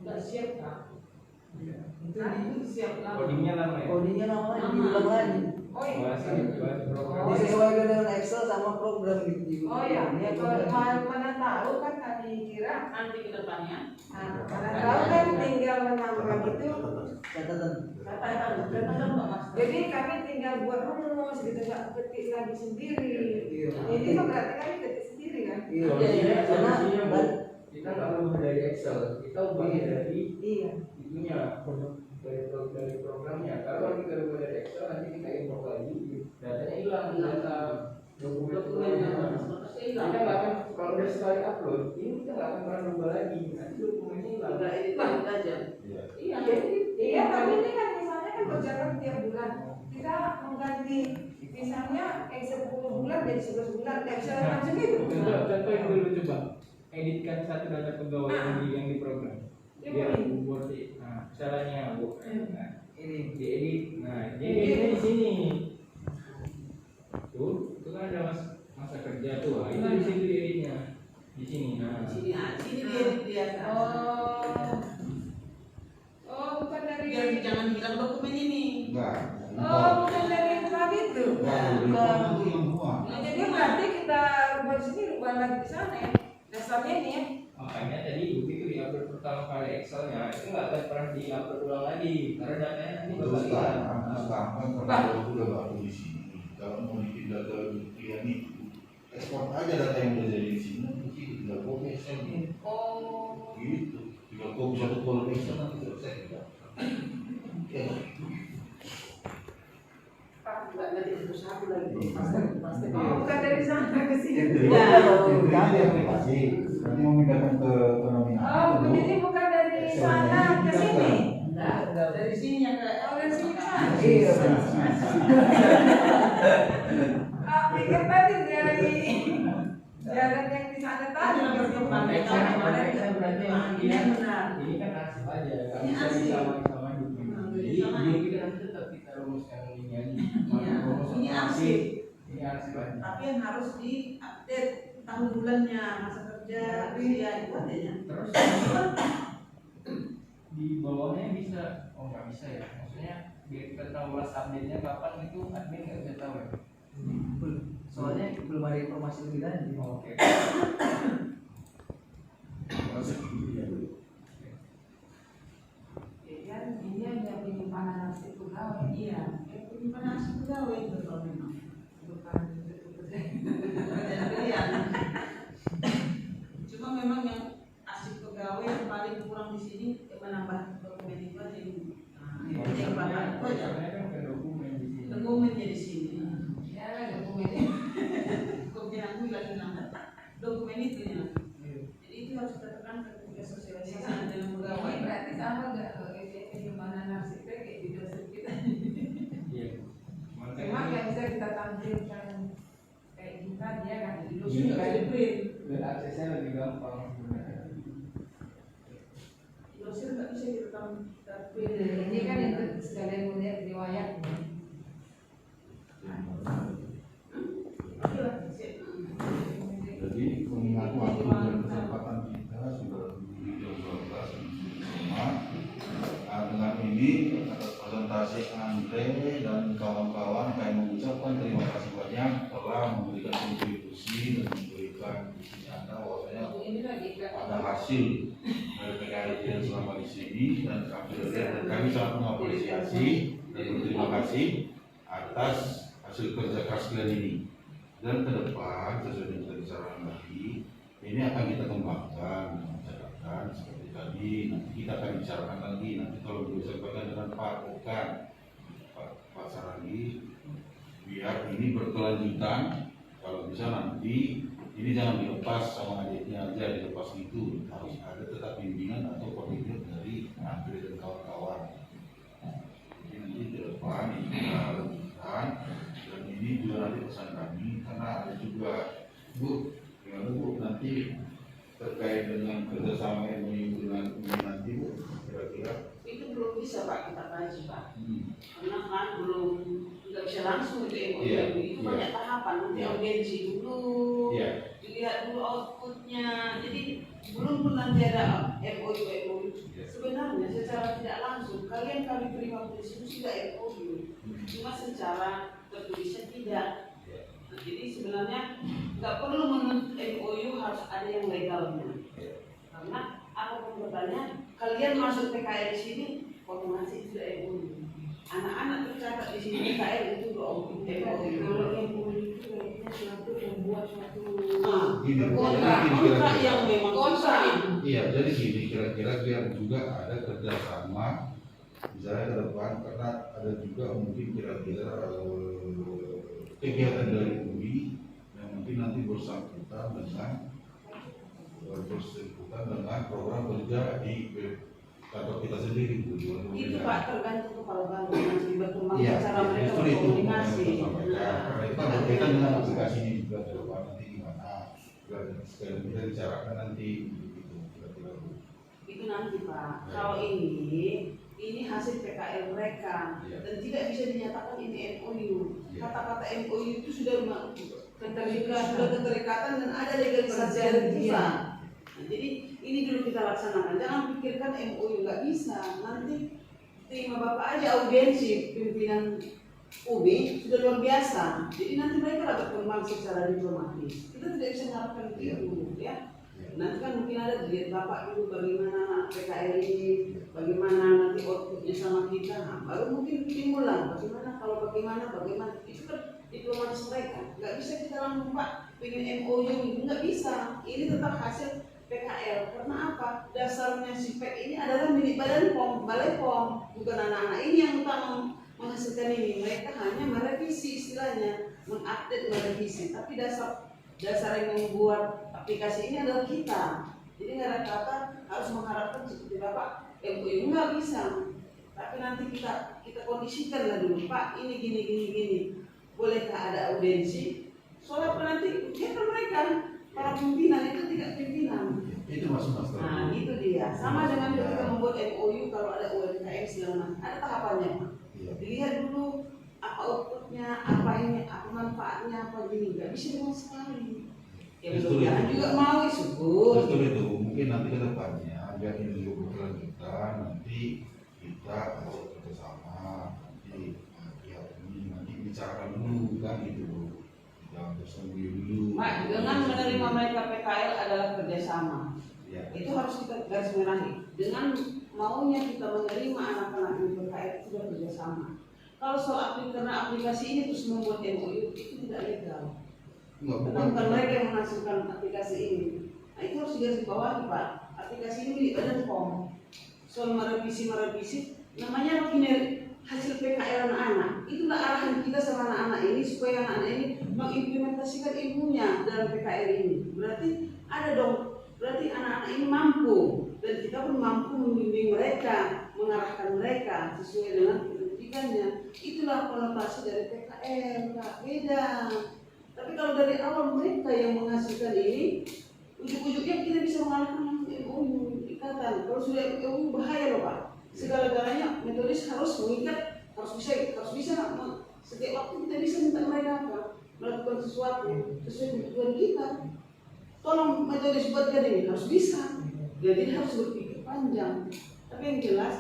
nggak siap kak. Itu siap lah. Codingnya lama ya? Codingnya namanya diulang lagi. Oh iya. Bahasa program. Oh, iya. Disesuaikan dengan Excel sama program gitu. Oh iya, Ini kalau program. mana tahu kan kami kira Nanti ke depannya. mana tahu kan tinggal menambah gitu. Catatan. Catatan Pak Mas. Jadi kami tinggal buat rumus gitu, nggak ketik lagi sendiri. Iya. Ini kan berarti kami ketik sendiri kan? Iya. Solusinya Karena Bu, kita nggak ubah dari Excel, kita ubahnya dari Iya. itunya dari programnya. Kalau kita ubah dari Excel nanti kita import lagi, datanya hilang, data dokumennya. Kita nggak akan kalau udah sekali upload, ini kita nggak akan pernah ubah lagi. Nanti dokumennya hilang. Udah edit aja. Iya, iya, tapi ini kan misalnya kan berjalan tiap bulan. Kita mengganti misalnya 10 bulan jadi 11 bulan, Excel macam itu. Contohin dulu coba, editkan satu data pegawai yang di program. Ya, Dia boleh. buat caranya Bu. Nah, ini diedit. Nah, jadi ini di sini. Tuh, itu kan ada masa kerja tuh. Itu di situ dieditnya. Di sini. Nah, Sini dia biasa. Oh, bukan dari. Biar jangan hilang dokumen ini. Oh, bukan dari yang tadi itu. Nah, jadi berarti kita rubah di sini, rubah lagi di sana ya. Dasarnya ini ya. makanya tadi begitu di-upload pertama kali Excel-nya itu nggak akan pernah di-upload ulang lagi karena datanya nanti bakal hilang. Sekarang kalau udah baru di sini, kalau mau dipindah ke klien itu, ekspor aja data yang udah jadi di sini, nanti tinggal copy Excel Oh. gitu, tinggal copy satu kolom Excel nanti selesai kita. Ya. nggak ada satu lagi. Pasti. Oh, bukan dari sana ke sini. Pasti. Nanti mau pindahkan ke nominal. Oh, jadi bukan dari sana ke sini. Enggak, dari sini yang ke Oh, dari sini ke sana. Iya. Ah, pikir tadi dari jalan yang di sana tadi. Makanya Excel berarti memang ini dia benar. ini kan arsip aja, nggak Ini bisa arsip. disamain dokumen. Jadi Disamain. ujung kita nanti tetap kita rumuskan ini aja. Iya. Rumus Ini arsip. Ini arsip aja. Tapi yang harus diupdate tahun bulannya, masa kerja, usia itu adanya. Terus di bawahnya bisa, oh nggak bisa ya, maksudnya biar kita tahu last update-nya kapan itu admin nggak bisa tahu ya. Soalnya belum ada informasi lebih lanjut. Oke. Ini ada penyimpanan arsip pegawai. Iya, penyimpanan arsip pegawai itu kalau memang. Bukan Pekerjaan. Cuma memang yang arsip pegawai yang paling kurang di sini menambah dokumen itu aja ini. Nah, ini yang paling itu aja. Soalnya kan ke dokumen di sini. Dokumennya di sini. ya dokumennya. Dokumen aku hilang. Dokumen itu ya. Jadi itu harus kita tekankan ketika sosialisasi dengan pegawai. Ini berarti sama nggak penyimpanan arsipnya kayak di dosen kita. Iya. Memang yang bisa kita tampilkan kayak kita dia kan di Iya, dosen nggak di print. biar aksesnya lebih gampang sebenarnya. Dosen nggak bisa kita tampil. Ini kan itu sekalian melihat riwayat. Jadi mengingat waktu dan kesempatan kita sudah lebih jam 12. ada hasil dari PKL yang selama di sini dan kami sangat mengapresiasi dan berterima kasih atas hasil kerja keras kalian ini. Dan ke depan sesuai dengan tadi saran tadi, ini akan kita kembangkan dengan catatan seperti tadi. Nanti kita akan bicarakan lagi. Nanti kalau bisa disampaikan dengan Pak Sarandi, biar ini berkelanjutan. Kalau bisa nanti ini jangan dilepas sama adiknya aja, dilepas itu harus ada tetap bimbingan atau koordinat dari Andre dan kawan-kawan. Jadi nanti ke depan ini kita lanjutkan, dan ini juga nanti pesan kami karena ada juga Bu, gimana Bu nanti terkait dengan kerjasama MOU dengan ini nanti Bu, kira-kira Itu belum bisa Pak kita kaji Pak. Karena kan belum nggak bisa langsung itu MOU. Itu banyak tahapan. Nanti audiensi dulu, dilihat dulu outputnya. Jadi belum pun nanti ada MOU. Sebenarnya secara tidak langsung kalian kami terima polisi itu sudah MOU. Cuma secara tertulisnya tidak. Nah, jadi sebenarnya nggak perlu menuntut MOU harus ada yang legalnya. Karena apapun bertanya, kalian masuk PKL di sini otomatis sudah MOU. Anak-anak tercatat di sini PKL itu MOU. Kalau MOU itu kayaknya suatu membuat suatu kontrak yang memang kontrak. Iya, jadi gini kira-kira biar juga ada kerjasama misalnya ke depan, karena ada juga mungkin kira-kira kegiatan dari UI yang mungkin nanti bersangkutan dengan program kerja di kantor kita sendiri. Itu Pak tergantung kepala bank nanti berkembang Iya, cara mereka justru itu berkomunikasi. karena itu kan berkaitan dengan aplikasi ini juga ke depan nanti gimana. Sekali kita bicarakan nanti gitu kira-kira. Itu nanti Pak. Kalau ini hasil PKL mereka dan tidak bisa dinyatakan ini MOU. Kata-kata MOU itu sudah keterikatan dan ada legalisasi yang pusat. Nah, jadi ini dulu kita laksanakan. Jangan pikirkan MOU nggak bisa. Nanti terima Bapak aja audiensi pimpinan UBI sudah luar biasa. Jadi nanti mereka dapat berkembang secara diplomatis. Kita tidak bisa mengharapkan itu, ya. Nanti kan mungkin ada dilihat Bapak dulu bagaimana PKL ini, bagaimana nanti outputnya sama kita. Nah, baru mungkin timulan bagaimana itu kan diplomatis mereka. Nggak bisa kita langsung Pak pengen MOU nggak bisa. Ini tetap hasil PKL. Karena apa? Dasarnya si PEK ini adalah milik Badan POM, Balai POM, bukan anak-anak ini yang utama menghasilkan ini. Mereka hanya merevisi istilahnya, mengupdate merevisi. Tapi dasar yang membuat aplikasi ini adalah kita. Jadi nggak ada kata harus mengharapkan seperti Bapak MOU nggak bisa. Tapi nanti kita kondisikan lah dulu Pak ini gini. Bolehkah ada audiensi? Soalnya apa nanti kita mereka para pimpinan itu tidak pimpinan. Itu masuk master. Nah itu dia. Sama dengan ketika membuat MOU kalau ada UMKM segala macam ada tahapannya Pak. Dilihat dulu apa outputnya, apa manfaatnya, apa gini. Nggak bisa dengan sekali. Ya mudah-mudahan juga mau syukur. Betul itu. Mungkin nanti ke depannya biar ini juga berkelanjutan, nanti kita harus bersama nanti nanti bicarakan dulu kan gitu. Jangan tersembunyi dulu. Pak, dengan menerima mereka PKL adalah kerjasama. Ya. Itu harus kita garis merahi. Dengan maunya kita menerima anak-anak di PKL itu sudah kerjasama. Kalau soal aplikasi ini terus membuat MOU itu tidak legal. Bukan mereka yang menghasilkan aplikasi ini. Nah itu harus digarisbawahi Pak. Aplikasi ini milik Badan POM. Soal merevisi, namanya hasil PKL anak-anak. Itulah arahan kita sama anak-anak ini supaya anak-anak ini mengimplementasikan ilmunya dalam PKL ini. Berarti ada dong. Berarti anak-anak ini mampu dan kita pun mampu membimbing mereka, mengarahkan mereka sesuai dengan pendidikannya. Itulah konotasi dari PKL, Pak. Beda. Tapi kalau dari awal mereka yang menghasilkan ini, ujuk-ujuknya kita bisa mengalahkan MOU ikatan. Kalau sudah MOU bahaya loh Pak. Segala-galanya metodis harus mengikat, harus bisa setiap waktu kita bisa minta mereka apa, melakukan sesuatu sesuai kebutuhan kita. Tolong metodis buatkan ini harus bisa. Jadi harus berpikir panjang. Tapi yang jelas,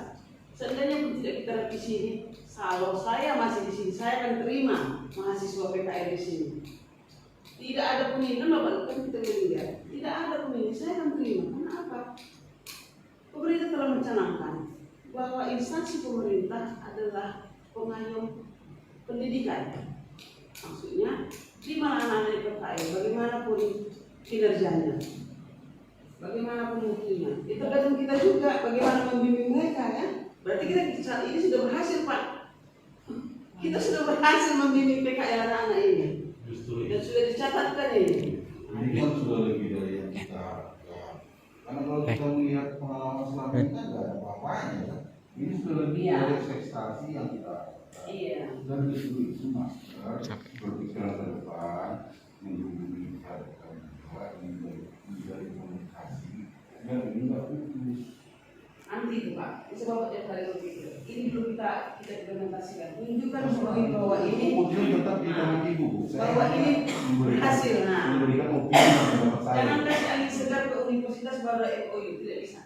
seandainya pun tidak kita revisi ini, kalau saya masih di sini, saya akan terima mahasiswa PKL di sini. Tidak ada penghinaan, Bapak kan kita melihat. tidak ada pemilu, saya akan terima. Karena apa? Pemerintah telah mencanangkan bahwa instansi pemerintah adalah pengayom pendidikan. Maksudnya, di mana anak-anak di PKL, bagaimanapun kinerjanya, bagaimanapun mutunya, itu tergantung kita juga bagaimana membimbing mereka ya. Berarti kita saat ini sudah berhasil Pak. Kita sudah berhasil membimbing PKL anak-anak ini. Dan sudah dicatatkan ini. Ini kan sudah lebih dari yang kita karena kalau kita melihat pengalaman selama ini kan nggak ada apa-apanya kan. Ini sudah lebih dari ekspektasi yang kita dan itu masker berpikiran ke depan menghubungi harga menjadi komunikasi dan ini nggak putus. Nanti itu Pak, itu Bapak yang paling berpikir. Ini belum kita implementasikan. Tunjukkan bahwa ini kemudian tetap tidak ibu bahwa ini berhasil. Nah, memberikan opini terhadap saya. jangan kasih angin segar ke universitas baru MOU, tidak bisa.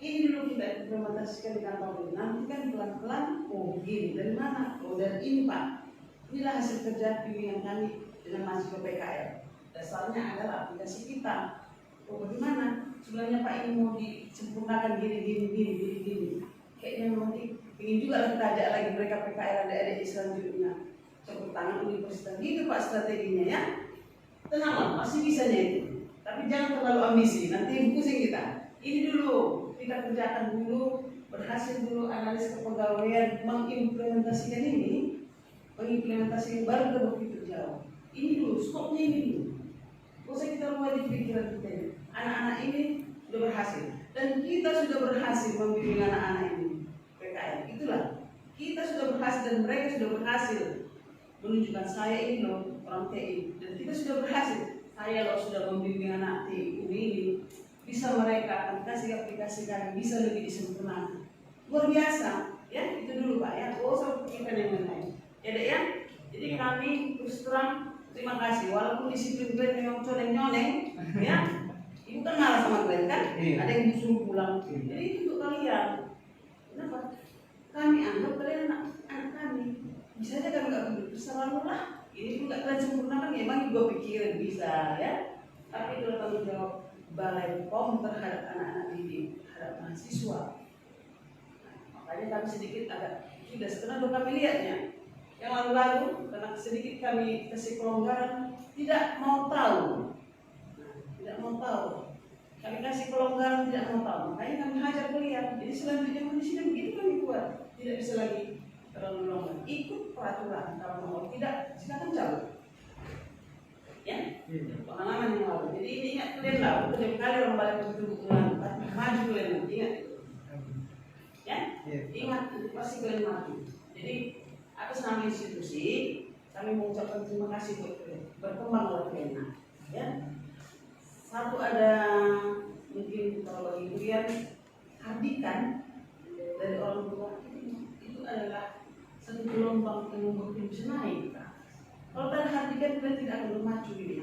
Ini dulu kita implementasikan di kantor ini. Nanti kan pelan-pelan, oh begini, dari mana? Oh dari ini Pak. Inilah hasil kerja bimbingan kami dengan mahasiswa PKL. Dasarnya adalah aplikasi kita. Oh bagaimana? Sebenarnya Pak ini mau disempurnakan gini. Kayaknya nanti ingin juga kita ajak lagi mereka PKL adik-adik selanjutnya. Campur tangan universitas. Gitu Pak strateginya ya. Tenanglah, masih bisanya itu. Tapi jangan terlalu ambisi, nanti pusing kita. Ini dulu, kita kerjakan dulu, berhasil dulu analis kepegawaian, mengimplementasikan ini, mengimplementasikan baru kita begitu jauh. Ini dulu, stopnya ini dulu. Gak usah kita mulai di pikiran kita ini. Anak-anak ini sudah berhasil, dan kita sudah berhasil membimbing anak-anak ini PKL. Itulah, kita sudah berhasil dan mereka sudah berhasil menunjukkan saya ini loh orang TI, dan kita sudah berhasil. Saya loh sudah membimbing anak TI ini. Bisa mereka aplikasi-aplikasikan, bisa lebih disempurnakan. Luar biasa, ya itu dulu Pak ya. Oh, saya pikirkan yang lain. Ya dek ya. Jadi kami terus terang terima kasih. Walaupun disiplin Glenn yang nyoneng, ya. Ibu kan marah sama Glenn kan? Ada yang disuruh pulang. Jadi itu untuk kalian. Kenapa? Kami anggap kalian anak kami. Bisa aja kami nggak begitu selalu lah. Ini pun nggak kalian sempurnakan. Ya emang juga pikiran bisa ya. Tapi itu tanggung jawab Balai POM terhadap anak-anak didik, terhadap mahasiswa. Nah, makanya kami sedikit agak sudah setelah kami lihatnya. Yang lalu-lalu karena sedikit kami kasih kelonggaran, tidak mau tahu. Nah, tidak mau tahu. Kami kasih kelonggaran tidak mau tahu. Makanya kami hajar kuliah. Jadi selanjutnya di sini begitu kami buat. Tidak bisa lagi terlalu longgar. Ikut peraturan. Kalau mau tidak, silakan cabut. Ya, pengalaman yang lalu. Jadi ini ingat kalian lah, setiap kali orang balik begitu maju kalian, ingat itu. Ya, ingat itu pasti kalian maju. Jadi atas nama institusi kami mengucapkan terima kasih buat kalian, berkembanglah kalian. Ya, satu ada mungkin kalau bagi kalian hardikan dari orang tua itu adalah satu gelombang yang membuat kita bisa naik. Kalau tak hardikan kalian tidak akan maju ini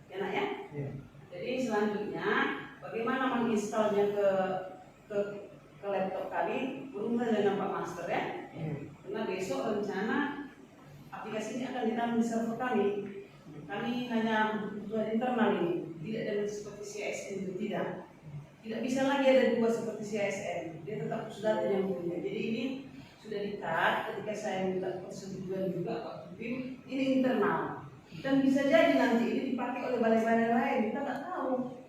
ya nak ya? Jadi selanjutnya bagaimana menginstalnya ke laptop kami belum ada nampak master ya? Karena besok rencana aplikasi ini akan ditanam di server kami. Kami hanya kebutuhan internal ini, tidak ada seperti CSN itu tidak bisa lagi ada dua seperti CSN. Dia tetap sudah ada yang punya. Jadi ini sudah di-cut ketika saya minta persetujuan juga Pak Bim, ini internal dan bisa jadi nanti ini dipakai oleh balai-balai lain, kita nggak tahu.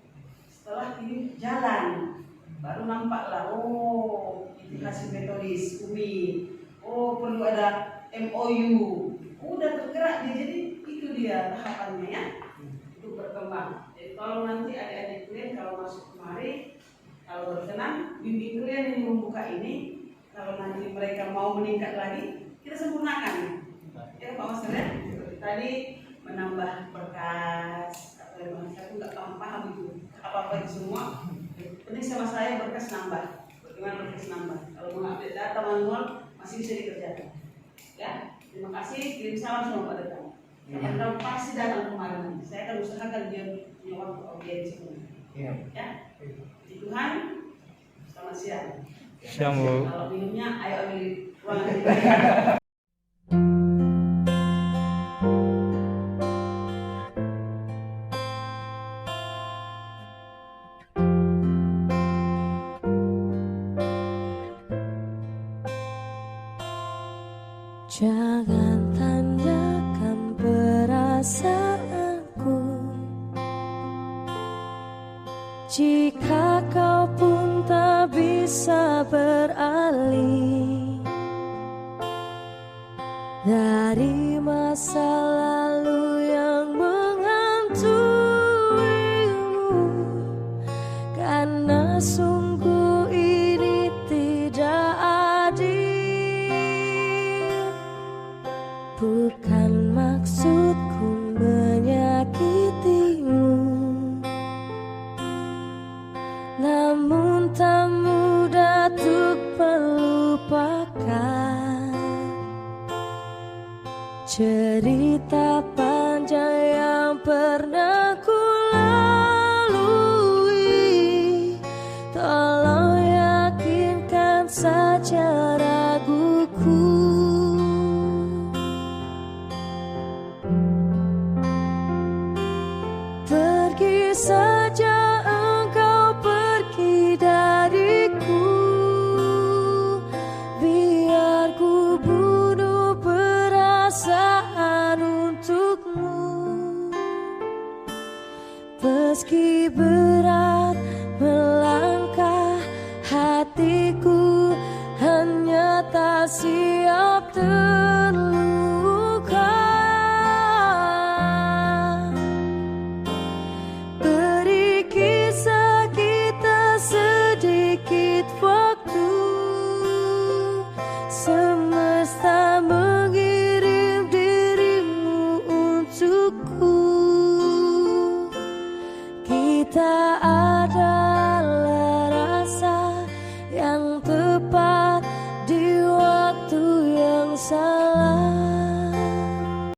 Setelah ini jalan baru nampaklah, oh itu hasil metodis UMI, oh perlu ada MOU, udah tergerak dia. Jadi itu dia tahapannya ya untuk berkembang. Jadi kalau nanti adik-adik kalian kalau masuk kemari, kalau berkenan bimbing kalian yang membuka ini. Kalau nanti mereka mau meningkat lagi, kita sempurnakan. Ya Pak Master ya? Tadi menambah berkas, saya nggak paham itu apa-apa itu semua. Penting sama saya berkas nambah. Bagaimana berkas nambah? Kalau mengupdate data manual masih bisa dikerjakan. Ya, terima kasih. Kirim salam semua pada kamu. Kamu pasti datang kemarin. Saya akan usahakan dia punya waktu audiensi. Ya, di Tuhan. Selamat siang. Siang Bu. Kalau minumnya ayo ambil ruangan. Jika kau pun tak bisa beralih dari masa lalu yang menghantuimu, karena sungguh ini tidak adil. Bukan maksudku menyakitimu, namun tak mudah untuk melupakan cerita panjang yang pernah ku lalui. Tolong yakinkan saja raguku. Pergi saja engkau, pergi dariku. Biar ku bunuh perasaan untukmu. Meski berat melangkah, hatiku hanya tak siap terluka. Beri kisah kita sedikit waktu. Semesta mengirim dirimu untukku. Kita